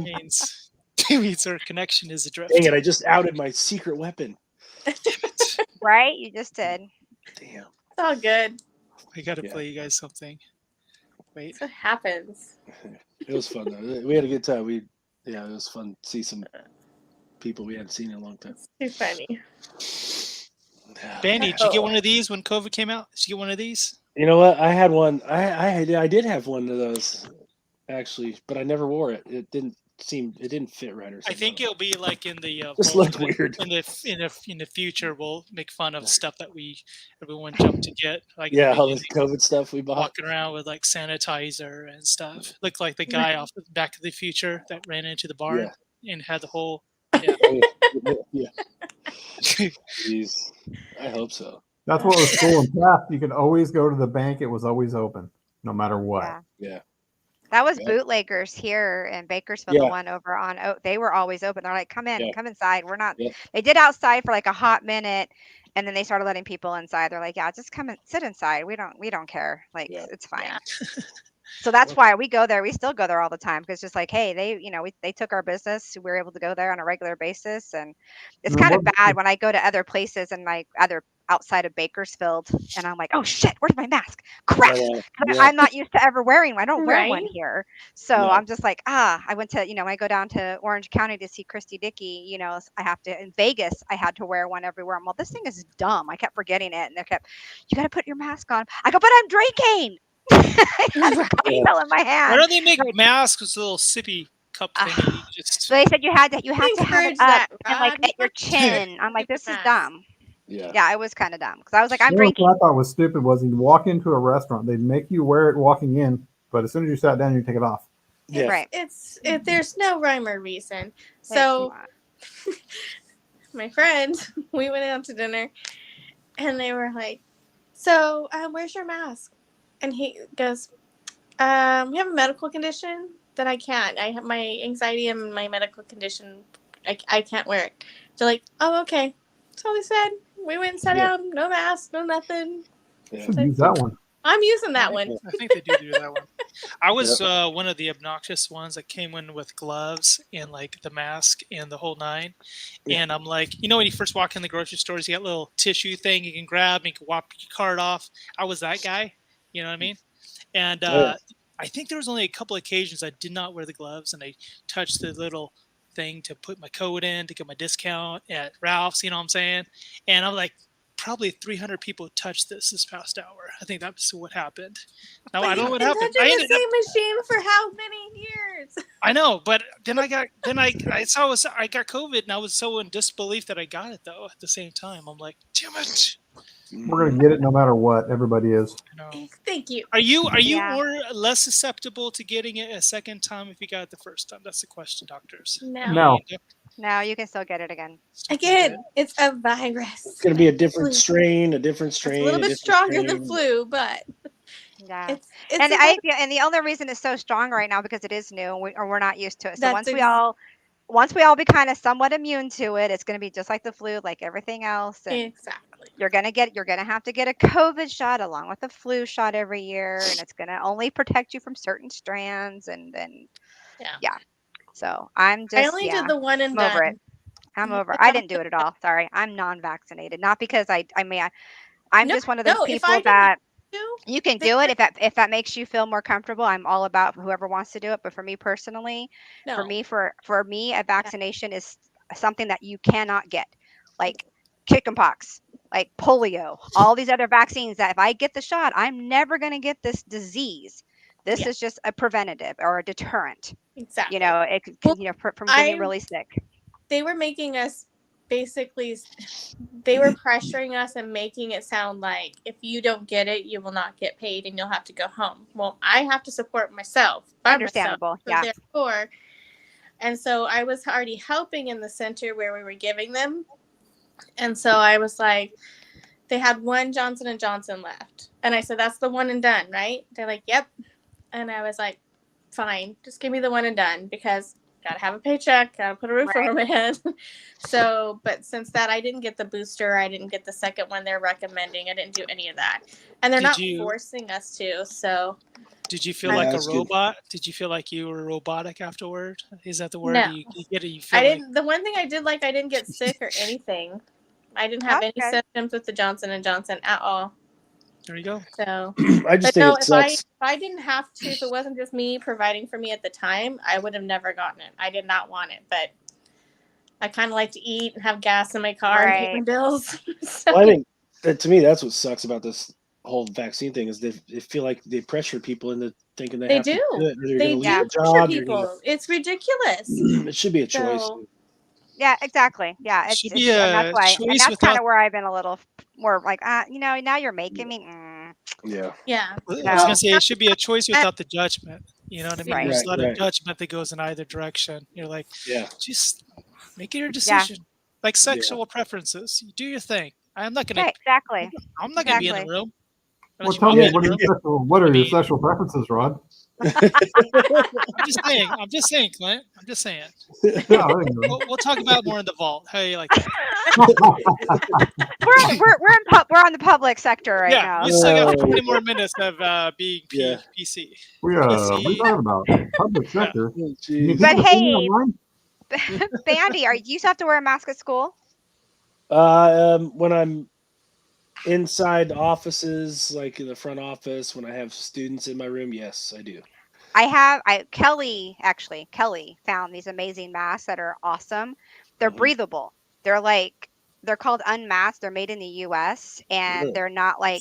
means our connection is adrift. Dang it! I just outed my secret weapon. Right? You just did. Damn. It's all good. I gotta Yeah. play you guys something. Wait. That's what happens. It was fun though. We had a good time. It was fun to see some people we hadn't seen in a long time. Too funny. Bandy, did you get one of these when COVID came out? Did you get one of these? You know what? I had one. I did have one of those actually, but I never wore it. It didn't fit right or I something. think it'll be like in the Just looked weird. in the future. We'll make fun of stuff that everyone jumped to get. Like all this COVID stuff we bought. walking around with like sanitizer and stuff. Looked like the guy off the Back of the Future that ran into the barn and had the whole. Yeah. Yeah. Jeez. I hope so. That's what was cool in Taft. You could always go to the bank. It was always open, no matter what. Yeah. Yeah. That was Yeah. Bootleggers here in Bakersfield, Yeah. the one over on they were always open. They're like, come in, Yeah. come inside. We're not Yeah. They did outside for like a hot minute, and then they started letting people inside. They're like, yeah, just come and sit inside. We don't care. Like Yeah. it's fine. Yeah. So that's why we go there. We still go there all the time because just like, hey, they took our business. We were able to go there on a regular basis, and it's And kind of what- bad when I go to other places and like other outside of Bakersfield, and I'm like, oh shit, where's my mask? Crap. Yeah. I'm not used to ever wearing one. I don't wear one Right. here. So No. I'm just like, I went to, when I go down to Orange County to see Christy Dickey, I have to, in Vegas, I had to wear one everywhere. I'm like, this thing is dumb. I kept forgetting it. And they kept, you got to put your mask on. I go, but I'm drinking. I had a cocktail in my Why hand. don't they make masks with a little sippy cup thing? And you just So they said you have to have encourage it up that, and like Rod. at your chin. I'm like, this is Mask. dumb. Yeah. Yeah, it was kind of dumb because I was like, I'm You know drinking. what I thought was stupid was you'd walk into a restaurant, they'd make you wear it walking in, but as soon as you sat down, you take it off. Yeah. Right. There's no rhyme or reason. It's So not. my friend, we went out to dinner, and they were like, "So, where's your mask?" And he goes, "We have a medical condition that I can't. I have my anxiety and my medical condition. I can't wear it." So like, "Oh, okay." That's all they said. We went and sat Yeah. down. No mask, no nothing. Yeah. Should use that one. I'm using that one. I think they do that one. I was one of the obnoxious ones that came in with gloves and like the mask and the whole nine. And I'm like, when you first walk in the grocery stores, you got a little tissue thing you can grab and you can wipe your card off. I was that guy. You know what I mean? And I think there was only a couple occasions I did not wear the gloves and I touched the little thing to put my code in to get my discount at Ralph's, you know what I'm saying? And I'm like, probably 300 people touched this past hour. I think that's what happened. Now I don't know what happened. Touching I the ended up, same machine for how many years? I know, but then I got COVID and I was so in disbelief that I got it though. At the same time, I'm like, damn it. We're gonna get it no matter what. Everybody is. I know. Thank you. Are you Yeah. more less susceptible to getting it a second time if you got it the first time? That's the question, doctors. No. No, you can still get it again. Again, it's a virus. It's gonna be a different Flu. strain, It's a little bit stronger than flu, but Yeah. it's And a and the only reason it's so strong right now because it is new and we're not used to it. So That's once we all be kind of somewhat immune to it, it's going to be just like the flu, like everything else. And exactly. you're going to have to get a COVID shot along with a flu shot every year, and it's going to only protect you from certain strands. And then, Yeah. So I'm just, I only did the one and I'm over done. it. I'm over. I didn't do it at all. Sorry, I'm non-vaccinated. Not because I'm No, just one of those no, if people I didn't that. do, You can they do it if that makes you feel more comfortable. I'm all about whoever wants to do it. But for me personally, no. for me, a vaccination is something that you cannot get, like chickenpox, like polio, all these other vaccines that if I get the shot, I'm never going to get this disease. This is just a preventative or a deterrent. Exactly. It Well, from getting really sick. They were making us basically they were pressuring us and making it sound like if you don't get it, you will not get paid and you'll have to go home. Well, I have to support myself by Understandable, myself. So yeah. therefore, and so I was already helping in the center where we were giving them. And so I was like, they had one Johnson & Johnson left. And I said, that's the one and done, right? They're like, yep. And I was like, fine, just give me the one and done because gotta have a paycheck, gotta put a roof over my head. So, but since that, I didn't get the booster, I didn't get the second one they're recommending. I didn't do any of that, and they're not forcing us to. So, did you feel like a robot? Did you feel like you were robotic afterward? Is that the word? No, You get it. You feel I didn't. The one thing I did, like, I didn't get sick or anything. I didn't have any symptoms with the Johnson & Johnson at all. There you go. So I just think it sucks. If I didn't have to, if it wasn't just me providing for me at the time, I would have never gotten it. I did not want it, but I kind of like to eat and have gas in my car and pay my bills. So. Well, I think that to me, that's what sucks about this whole vaccine thing is they feel like they pressure people into thinking they have to do it, or they're going to lose their job. People. It's ridiculous. It should be a choice. Yeah, exactly. Yeah, it's and that's why, and that's kind of where I've been a little more like, now you're making me. Yeah. I was gonna say it should be a choice without the judgment. You know what I mean? There's a lot of judgment that goes in either direction. You're like, just make it your decision. Like sexual preferences, you do your thing. I'm not gonna I'm not gonna be in the room. Well, tell me, what are your sexual preferences, Rod? I'm just saying, Clint. I'm just saying. We'll talk about more in the vault. How you like that? we're on the public sector right now. We still got 20 more minutes of being PC. What are you talking about? Public sector. But hey, Bandy, do you still have to wear a mask at school? When I'm inside offices, like in the front office, when I have students in my room, yes, I do. Kelly found these amazing masks that are awesome. They're breathable. They're called unmasked. They're made in the US and they're not like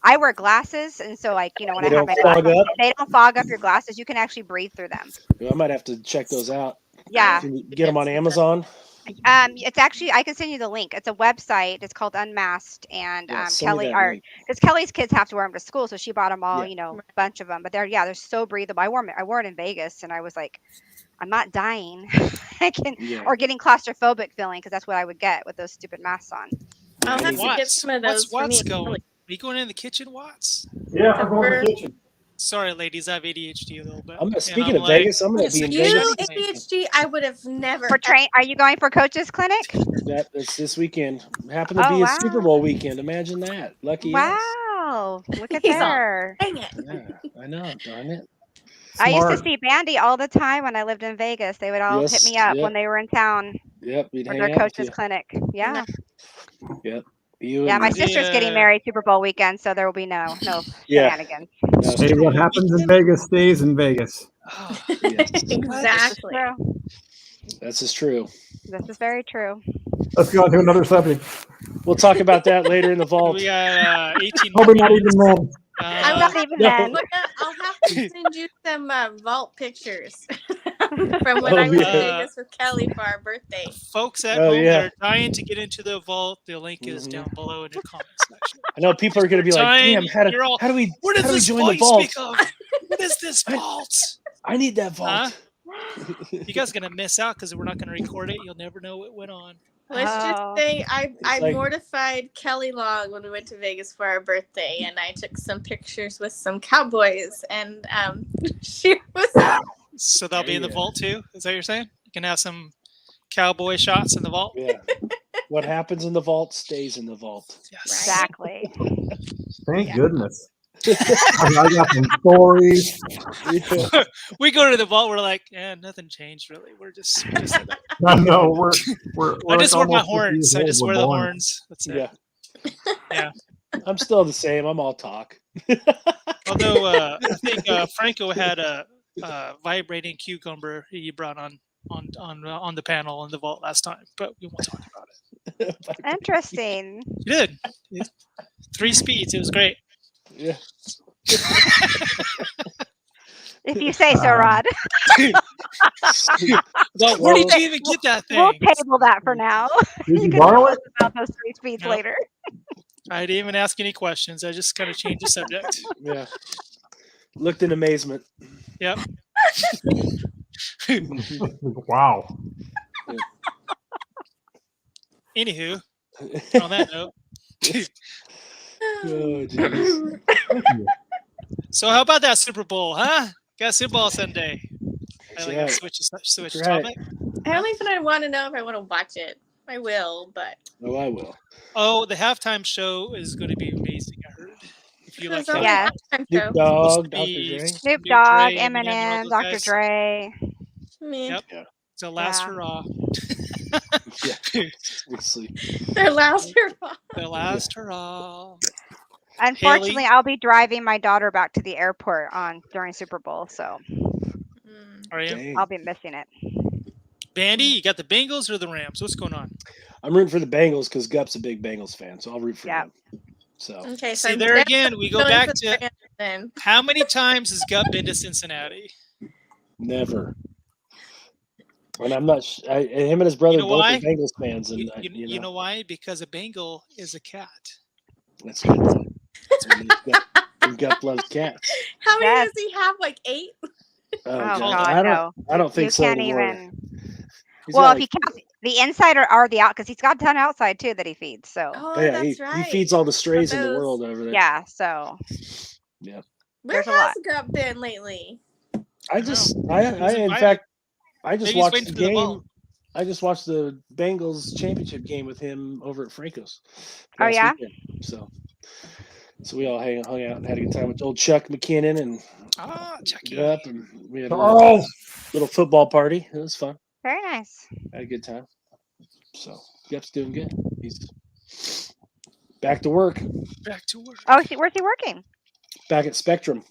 I wear glasses, and so when I have my glasses, they don't fog up your glasses. You can actually breathe through them. I might have to check those out. Yeah. Can you get them on Amazon? It's actually, I can send you the link. It's a website. It's called Unmasked, and because Kelly's kids have to wear them to school, so she bought them all, a bunch of them. But they're so breathable. I wore it in Vegas, and I was like, I'm not dying, or getting claustrophobic feeling, because that's what I would get with those stupid masks on. I'll have to get some of those. What's going? Are you going in the kitchen, Watts? Yeah, I'm going in the kitchen. Sorry, ladies, I have ADHD a little bit. Speaking of Vegas, I'm going to be in Vegas. ADHD, I would have never. Are you going for Coach's Clinic? It's this weekend. Happened to be a Super Bowl weekend. Imagine that. Lucky Wow. Look at there. Dang it. Yeah, I know. Darn it. Smart. I used to see Bandy all the time when I lived in Vegas. They would all hit me up when they were in town. Yep. For their Coach's Clinic. Yeah. Yep. My sister's getting married Super Bowl weekend, so there will be no shenanigans. Hey, what happens in Vegas stays in Vegas. Oh, yes. Exactly. This is true. This is very true. Let's go on to another subject. We'll talk about that later in the vault. We got 18 Probably not even then. I'm not even then. I'll have to send you some vault pictures from when I was in Vegas with Kelly for our birthday. Folks at home that are dying to get into the vault, the link is down below in the comment section. I know people are going to be like, damn, how do we join the vault? What is this vault? I need that vault. You guys are going to miss out because we're not going to record it. You'll never know what went on. Let's just say I mortified Kelly Long when we went to Vegas for our birthday, and I took some pictures with some cowboys, and she was. So they'll be in the vault too? Is that what you're saying? You can have some cowboy shots in the vault? Yeah. What happens in the vault stays in the vault. Yes. Exactly. Thank goodness. I got some stories. We go to the vault. We're like, nothing changed really. We're just I know. We're I just wear my horns. I just wear the horns. That's it. Yeah. I'm still the same. I'm all talk. Although I think Franco had a vibrating cucumber he brought on the panel in the vault last time, but we won't talk about it. Interesting. He did. 3 speeds. It was great. Yeah. If you say so, Rod. Well, where did you even get that We'll thing? table that for now. Did You you can borrow tell it? us about those 3 speeds Nope. later. I didn't even ask any questions. I just kind of changed the subject. Yeah. Looked in amazement. Yep. Wow. Anywho, on that note, Oh, jeez. Thank you. so how about that Super Bowl, huh? Got Super Bowl Sunday. That's I like right. to switch That's right. topic. I don't even want to know if I want to watch it. I will, but Oh, I will. Oh, the halftime show is going to be amazing. I heard. If you like there's only hip a hop, halftime Snoop show. supposed Dogg, to Dr. be Dre. Snoop Dre, Dogg, Eminem, and all Eminem, those Dr. guys. Dre. Meh. Yep. It's a last Yeah. hurrah. Yeah. Seriously. Their last hurrah. The last hurrah. Unfortunately, I'll be driving my daughter back to the airport during Super Bowl, so Are you? Dang. I'll be missing it. Bandy, you got the Bengals or the Rams? What's going on? I'm rooting for the Bengals because Gup's a big Bengals fan, so I'll root for Yeah. them. So Okay, so See, I'm there definitely again, we go going back for the to Rams then. how many times has Gut been to Cincinnati? never. And I'm not. Him and his brother know both why? are Bengals fans, and You know why? Because a Bengal is a cat. that's good. And Gup loves cats. How many Yes. does he have? Like 8? Oh, God. God, no. I don't think You so can't anymore. even. He's Well, got, if you count the inside or the out, because he's got a ton outside too that he feeds. So Oh, yeah, that's he right. feeds all the strays in the those. world over there. yeah, so Yeah. Where there's a has lot. Gup been lately? I know. just, He was in invited. fact, I just Maybe he's watched waiting the for the game. ball. I just watched the Bengals championship game with him over at Franco's. Oh, last yeah? weekend. So we all hung out and had a good time with old Chuck McKinnon and Chucky. Gup, and we had a Charles. little football party. It was fun. Very nice. Had a good time. So Gup's doing good. He's back to work. Back to work. Oh, where's he working? Back at Spectrum.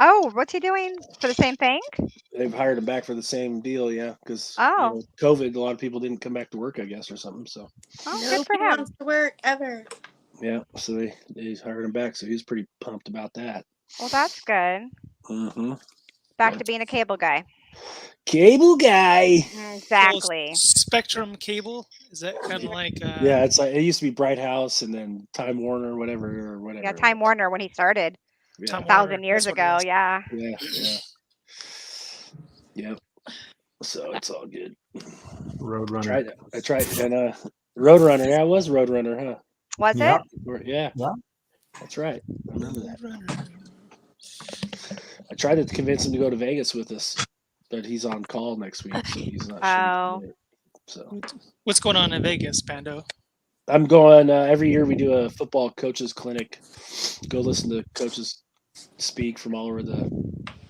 Oh, what's he doing for the same thing? They've hired him back for the same deal, yeah. Because Oh. COVID, a lot of people didn't come back to work, I guess, or something. So Oh, good for Nobody him. wants to work ever. yeah, so they hired him back. So he was pretty pumped about that. Well, that's good. Mm-hmm. Back Yeah. to being a cable guy. Cable guy. Exactly. Spectrum Cable, is that kind of like? Yeah, it's like it used to be Bright House and then Time Warner, whatever. Yeah, Time Warner when he started Yeah, Time 1,000 Warner, years that's what it ago. was. Yeah. yeah. So it's all good. Roadrunner. I tried, and Roadrunner. Yeah, it was Roadrunner, huh? Was Yeah. it? Yeah. Yeah. That's right. I remember that. I tried to convince him to go to Vegas with us, but he's on call next week, so he's not Oh. sure. So What's going on in Vegas, Bando? I'm going every year. We do a football coaches clinic. Go listen to coaches speak from all over the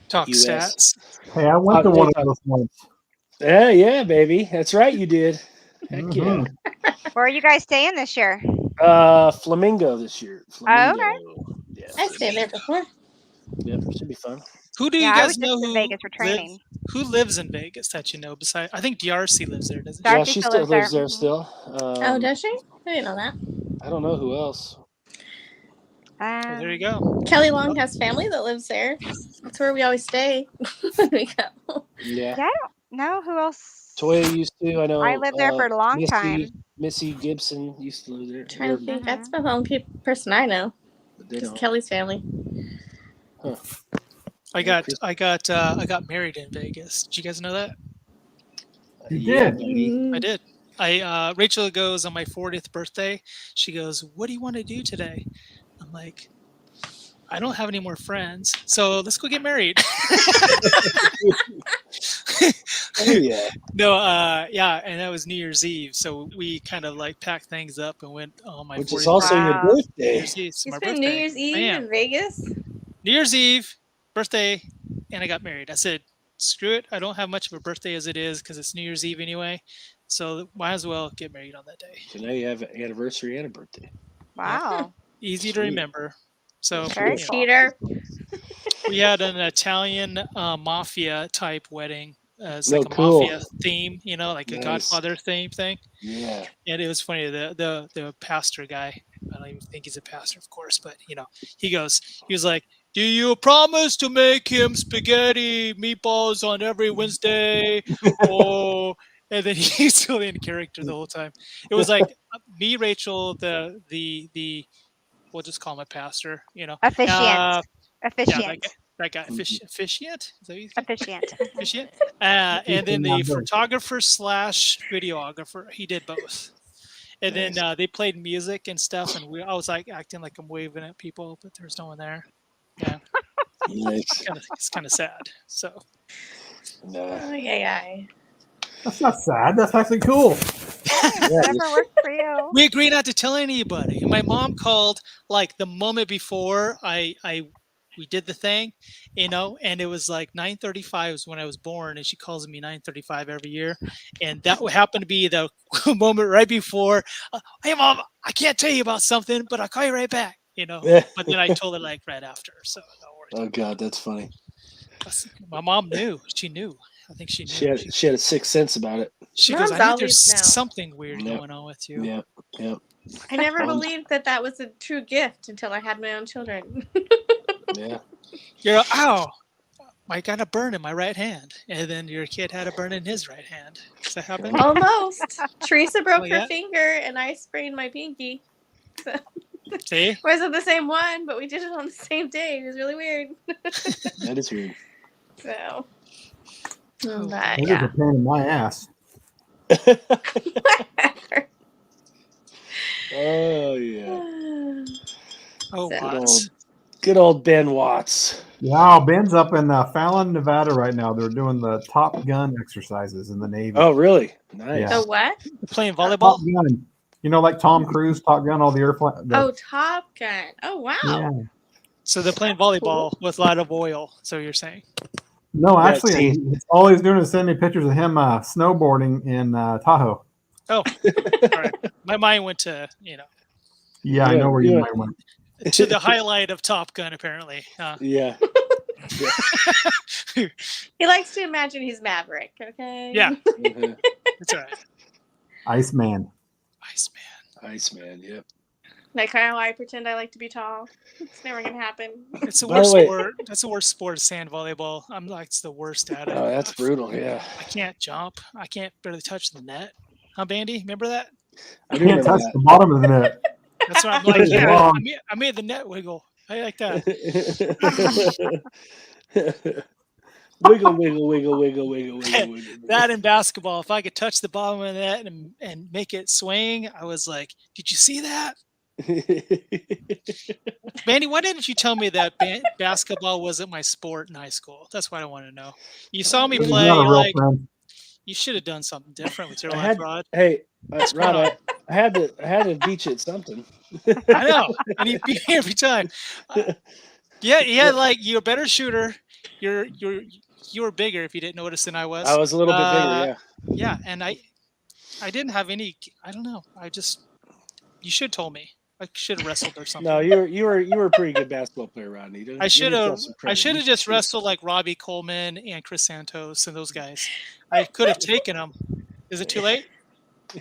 Talk US. stats. Hey, I went to one of those once. Yeah, baby. That's right, you did. Heck Mhm. Where are you guys staying this year? yeah. Flamingo this year. Oh, Flamingo. okay. Yeah. I've stayed there before. Yep, should be fun. Who do Yeah, you I guys was just know in who Vegas for training. who lives in Vegas that you know? Besides, I think DRC lives there, doesn't Darcy Yeah, she still still lives lives there. there Mhm. still. Oh, does she? I didn't know that. I don't know who else. Well, there you go. Kelly Long has family that lives there. That's where we always stay when we go. Yeah. Yeah, I don't know who else. Toya used to. I know. I lived there for a long time. Missy Gibson used to live there. Trying to think. That's the only person I know. But they Just don't. Kelly's family. Huh. I got married in Vegas. Did you guys know that? You Yeah, did. buddy. I did. Rachel goes on my 40th birthday. She goes, "What do you want to do today?" I'm like, "I don't have any more friends, so let's go get married." Oh yeah. No, yeah, and that was New Year's Eve, so we kind of like packed things up and went on my Which 40th is also Wow. your New birthday. Year's Eve. It's You my spent birthday. New Year's Eve I am. in Vegas? New Year's Eve, birthday, and I got married. I said, screw it. I don't have much of a birthday as it is because it's New Year's Eve anyway. So might as well get married on that day. So now you have an anniversary and a birthday. Wow. Easy to Sweet. remember. So Very you know, cool. Cheater. we had an Italian mafia type wedding. It's No, like a cool. mafia theme, you know, like a Nice. Godfather theme thing. Yeah. And it was funny. The pastor guy, I don't even think he's a pastor, of course, but you know, he was like, do you promise to make him spaghetti meatballs on every Wednesday? Or and then he's still in character the whole time. It was like me, Rachel, the we'll just call him a pastor, Officiant. yeah, Officiant. that guy, officiant, is that what you think? Officiant. Officiant, and then Officiant, the not both. photographer slash videographer, he did both. And then they played music and stuff, and I was like acting like I'm waving at people, but there's no one there. Yeah, Nice. it's kind of sad. So Nah. Oh, yeah. That's not sad. That's actually cool. Whatever works for you. we agreed not to tell anybody. And my mom called like the moment before we did the thing, and it was like 9:35 was when I was born, and she calls me 9:35 every year, and that happened to be the moment right before. Hey, Mom, I can't tell you about something, but I'll call you right back. But then I told her like right after, so don't worry. Oh God, that's funny. My mom knew. She knew. I think she knew. She had a sixth sense about it. She Moms goes, I think always there's know. something weird Yep. going on with you. Yep. Yep. I never Moms- believed that was a true gift until I had my own children. Yeah. You're ow, I got a burn in my right hand, and then your kid had a burn in his right hand. Does that happen? Almost. Teresa broke Oh, yeah? her finger, and I sprained my pinky. See, Wasn't the same one, but we did it on the same day. It was really weird. That is weird. So, Oh, but That is yeah. a pain in my ass. Oh yeah. oh, So- Good Watts. old, good old Ben Watts. Yeah, Ben's up in Fallon, Nevada right now. They're doing the Top Gun exercises in the Navy. Oh really? Nice. Yeah. The what? You're playing Top volleyball. Gun. Like Tom Cruise, Top Gun, all the airplane. Oh, Top Gun. Oh, wow. Yeah. So they're playing volleyball with a lot of oil. So you're saying? No, Yeah, actually, see. all he's doing is sending me pictures of him snowboarding in Tahoe. Oh, all right. My mind went to Yeah, I Yeah, know where yeah. you might went. to the highlight of Top Gun. Apparently, Yeah. He likes to imagine he's Maverick, okay? yeah, Mhm. that's all right. Iceman. Iceman. Iceman. Yep. Like how I pretend I like to be tall. It's never going to happen. It's the By the worst way- sport. That's the worst sport is sand volleyball. I'm like it's the worst at it. Oh, that's brutal. Yeah. I can't jump. I can't barely touch the net. Huh, Bandy? Remember that? I do Can't remember touch the bottom of the net. That's what I'm like. It's Yeah, long. I made the net wiggle. I like that. that. Wiggle, wiggle, wiggle, wiggle, wiggle, wiggle, wiggle. That in basketball, if I could touch the bottom of the net and make it swing, I was like, "Did you see that, Bandy? Why didn't you tell me that basketball wasn't my sport in high school? That's what I want to know. You saw me He's play, not a you're real like friend. you should have done something different with your I life, had- Rod. Hey, What's Rod, going on? I had to beat you at something. I know, and you beat me every time. Yeah, like you're a better shooter. You were bigger if you didn't notice than I was. I was a little bit bigger. Yeah, and I didn't have any. I don't know. You should have told me. I should have wrestled or Yeah. something. No, you were a pretty good basketball player, Rodney. I should have. I should have just wrestled. wrestled like Robbie Coleman and Chris Santos and those guys. I could have taken them. Is it too late?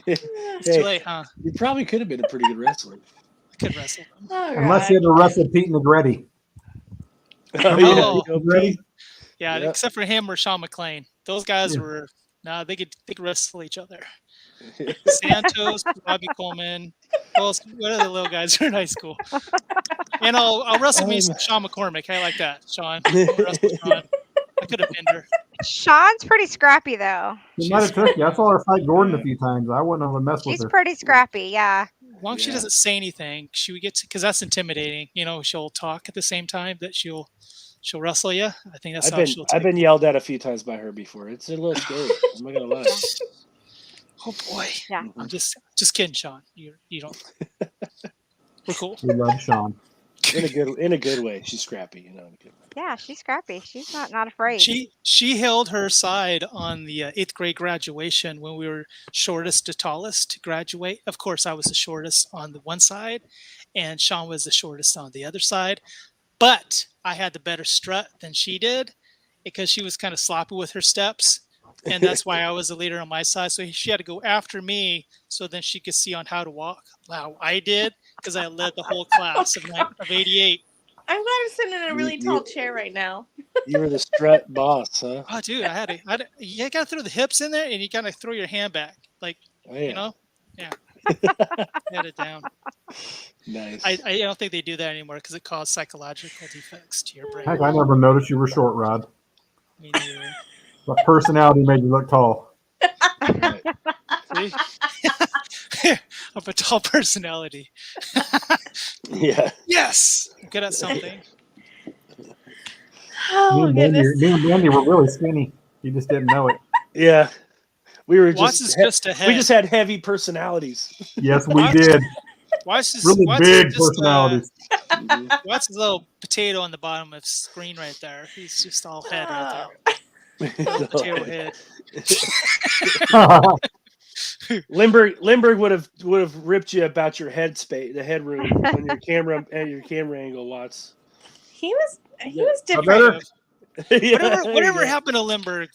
It's too late, huh? You probably could have been a pretty good wrestler. I could wrestle them. All Unless you had to wrestle Pete Negretti. Oh. you know, Ready? Yeah, Yep. except for him or Sean McClain. Those guys Yeah. were. Nah, they could wrestle each other. Santos, Robbie Coleman. What are the little guys who are in high school? And I'll wrestle me some Sean McCormick. I like that, Sean. I'll wrestle Sean. I could have pinned her. Sean's pretty scrappy though. She might have took you. I saw her fight Gordon a few times. I wouldn't have messed with She's her. pretty scrappy, yeah. As long as she Yeah. doesn't say anything, she would get to, because that's intimidating. She'll talk at the same time that she'll wrestle you. I think that's how she'll take I've been yelled at a few times by her before. It's a little scary. I'm not gonna lie. Oh boy. Yeah. I'm just kidding, Sean. You don't. We're cool. We love Sean. In a good way. She's scrappy, in a good way. Yeah, she's scrappy. She's not afraid. She held her side on the 8th grade graduation when we were shortest to tallest to graduate. Of course, I was the shortest on the one side, and Sean was the shortest on the other side. But I had the better strut than she did because she was kind of sloppy with her steps. And that's why I was the leader on my side. So she had to go after me so then she could see on how to walk. Wow, I did because I led the whole class of 88. I'm glad I'm sitting in a really You- tall chair right now. You were the strut boss, huh? Oh, dude, you got to throw the hips in there, and you got to throw your hand back, like Oh, yeah. you know, had it down. Nice. I don't think they do that anymore because it caused psychological defects to your brain. Heck, I never noticed you were short, Rod. Me neither. But personality made you look tall. Right. See? Of a tall personality. Yeah. Yes, I'm good at something. Oh goodness. Me and Bandy were really skinny. You just didn't know it. Yeah. We were Watts is just a head. we just had heavy personalities. Yes, we Watts- did. Watts is Really Watts big is just, personalities. Watts is a little potato on the bottom of the screen right there. He's just all head right there. Potato head. Lindbergh would have ripped you about your head space, the headroom on your camera and your camera angle, Watts. He was better? different. Yeah, Whatever yeah. happened to Lindbergh?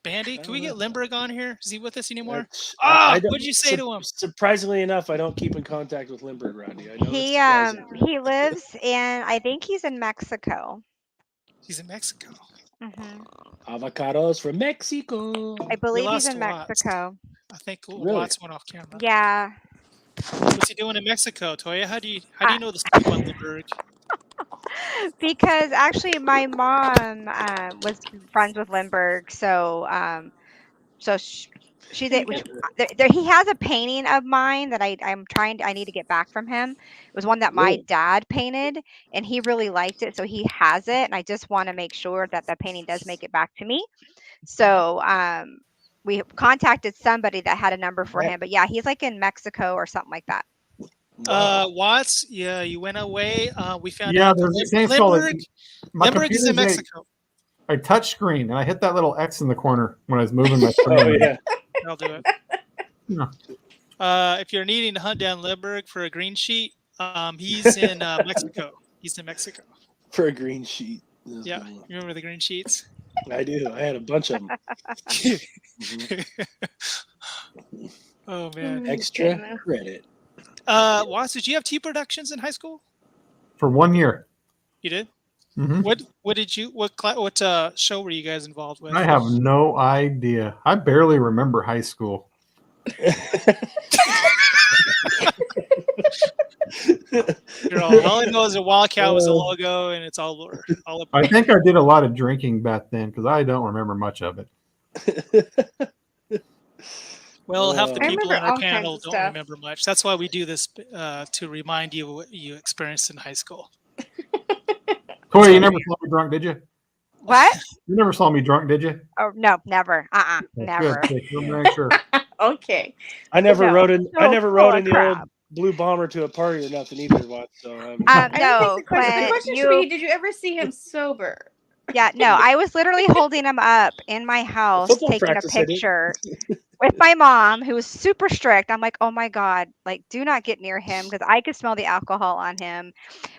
Bandy, can we get Lindbergh on here? Is he with us anymore? That's- Ah, I don't- what'd you say to him? Surprisingly enough, I don't keep in contact with Lindbergh, Rodney. I know He that's surprising. he lives in, I think he's in Mexico. He's in Mexico. hmm Avocados from Mexico. I believe he's lost in Watts. Mexico. I think Really? Watts went off camera. Yeah. What's he doing in Mexico, Toya? How do you know the story about Lindbergh? Because actually my mom was friends with Lindbergh, so she did. He has a painting of mine that I need to get back from him. It was one that my Really? dad painted, and he really liked it, so he has it, and I just want to make sure that the painting does make it back to me. So we contacted somebody that had a number for him, but yeah, he's like in Mexico or something like that. Watts, yeah, you went away. We found Yeah, out there's that a thing called my Lindbergh is in computer's Mexico. a touch screen, and I hit that little X in the corner when I was moving my screen. Oh yeah. I'll do it. Yeah. If you're needing to hunt down Lindbergh for a green sheet, he's in Mexico. He's in Mexico. For a green sheet. Yeah, you remember the green sheets? I do. I had a bunch of them. Oh man. Extra credit. Watts, did you have T Productions in high school? For 1 year. You did. hmm What did you what show were you guys involved with? I have no idea. I barely remember high school. All I know is that WiLDCaT was the logo, and it's all I think I did a lot of drinking back then because I don't remember much of it. Well, half the I people remember on our all kinds panel of don't stuff. remember much. That's why we do this to remind you of what you experienced in high school. Toya, you never saw me drunk, did you? What? You never saw me drunk, did you? Oh no, never. Okay, Never. Good. Okay, we'll make sure. Okay. I never No, rode in. I so never full rode of in the old crap. blue bomber to a party or nothing either. Watch. So I No, think the question Clint, should be: did you ever see him sober? yeah, no, I was literally holding him up in my house, Football taking a practice, I did. picture with my mom, who was super strict. I'm like, oh my God, like, do not get near him because I could smell the alcohol on him.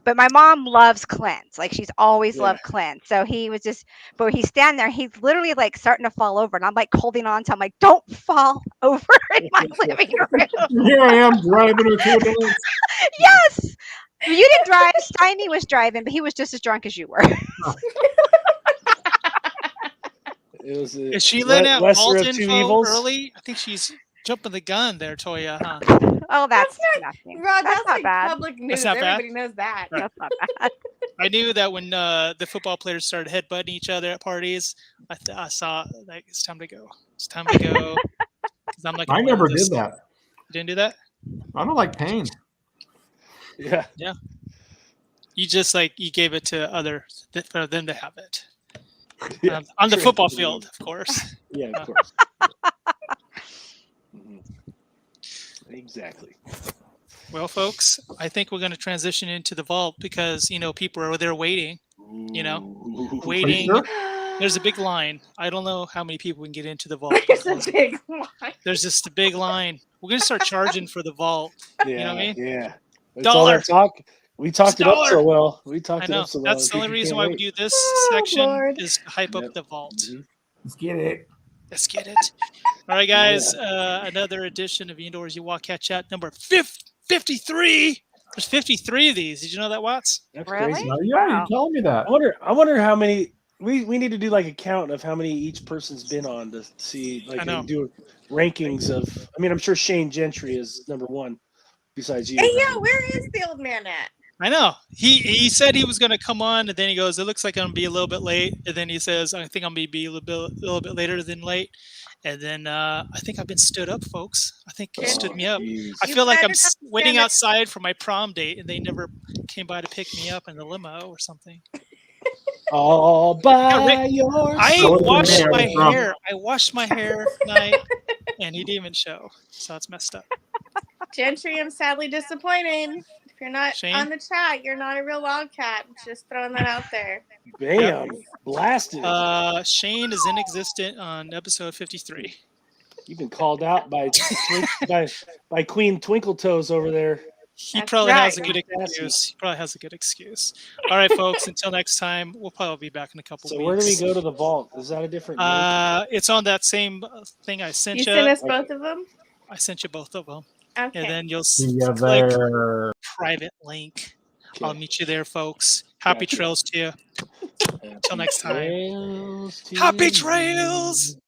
But my mom loves Clint. Like, she's always loved Clint. So he was just, but he's standing there. He's literally like starting to fall over. And I'm like holding on to him, like, don't fall over in my living room. Here I am driving her to a dance. Yes. You didn't drive. Steiny was driving, but he was just as drunk as you were. it was. Is she letting out lesser alt of two info evils. early? I think she's jumping the gun there, Toya, huh? Oh, that's Not, nothing. Rod, that's not like bad. public news. not bad? Everybody knows that. That's not bad. I knew that when the football players started headbutting each other at parties, I saw like it's time to go. It's time to go. 'Cause I'm like, I never did that. You didn't do that? I don't like pain. Yeah. You just like you gave it to others for them to have it. Yeah. On the Sure. football field, of course. Yeah, of course. Mhm. Exactly. Well, folks, I think we're going to transition into the vault because people are there waiting. Ooh. Waiting. Sure? There's a big line. I don't know how many people can get into the vault. It's a big line. There's just a big line. We're going to start charging for the vault. Yeah, know what I mean? Yeah. It's all Dollar. that talk. We talked it up Dollar. so well. We I talked it know. up so well. That's the only People reason can't why we wait. do this Oh, section Lord. is to hype Yep. up the vault. Mhm. Let's get it. Let's get it. All right, guys. Another edition of YeNDoR'S WiLDCaT Chat number 53. There's 53 of these. Did you know that, Watts? That's Really? crazy. Oh, yeah, Wow. you telling me that? I wonder how many we need to do like a count of how many each person's been on to see like I know. and do rankings of. I mean, I'm sure Shane Gentry is number one besides you. Hey, yeah, where is the old man at? I know. He said he was going to come on, and then he goes, "It looks like I'm going to be a little bit late." And then he says, "I think I'm going to be a little bit later than late." And then I think I've been stood up, folks. I think he stood me up. Jeez. I You feel like better I'm not waiting stand up. outside for my prom date, and they never came by to pick me up in the limo or something. All by Rick, yourself. I So it's washed in there, my it's wrong. hair. I washed my hair tonight, and he didn't even show. So it's messed up. Gentry, I'm sadly disappointed. If you're not Shane? on the chat, you're not a real wildcat. Just throwing that out there. Bam, blasted. Shane is inexistent on episode 53. You've been called out by by Queen Twinkle Toes over there. He That's probably has a right. good excuse. He probably has a good excuse. All right, folks. Until next time, we'll probably be back in a couple So weeks. where do we go to the vault? Is that a different link? It's on that same thing I sent You you. sent us both of them? I sent you both of them, Okay. and then you'll See ya click there. private link. Okay. I'll meet you there, folks. Happy Gotcha. trails to you. Until next time. Trails to Happy you. trails.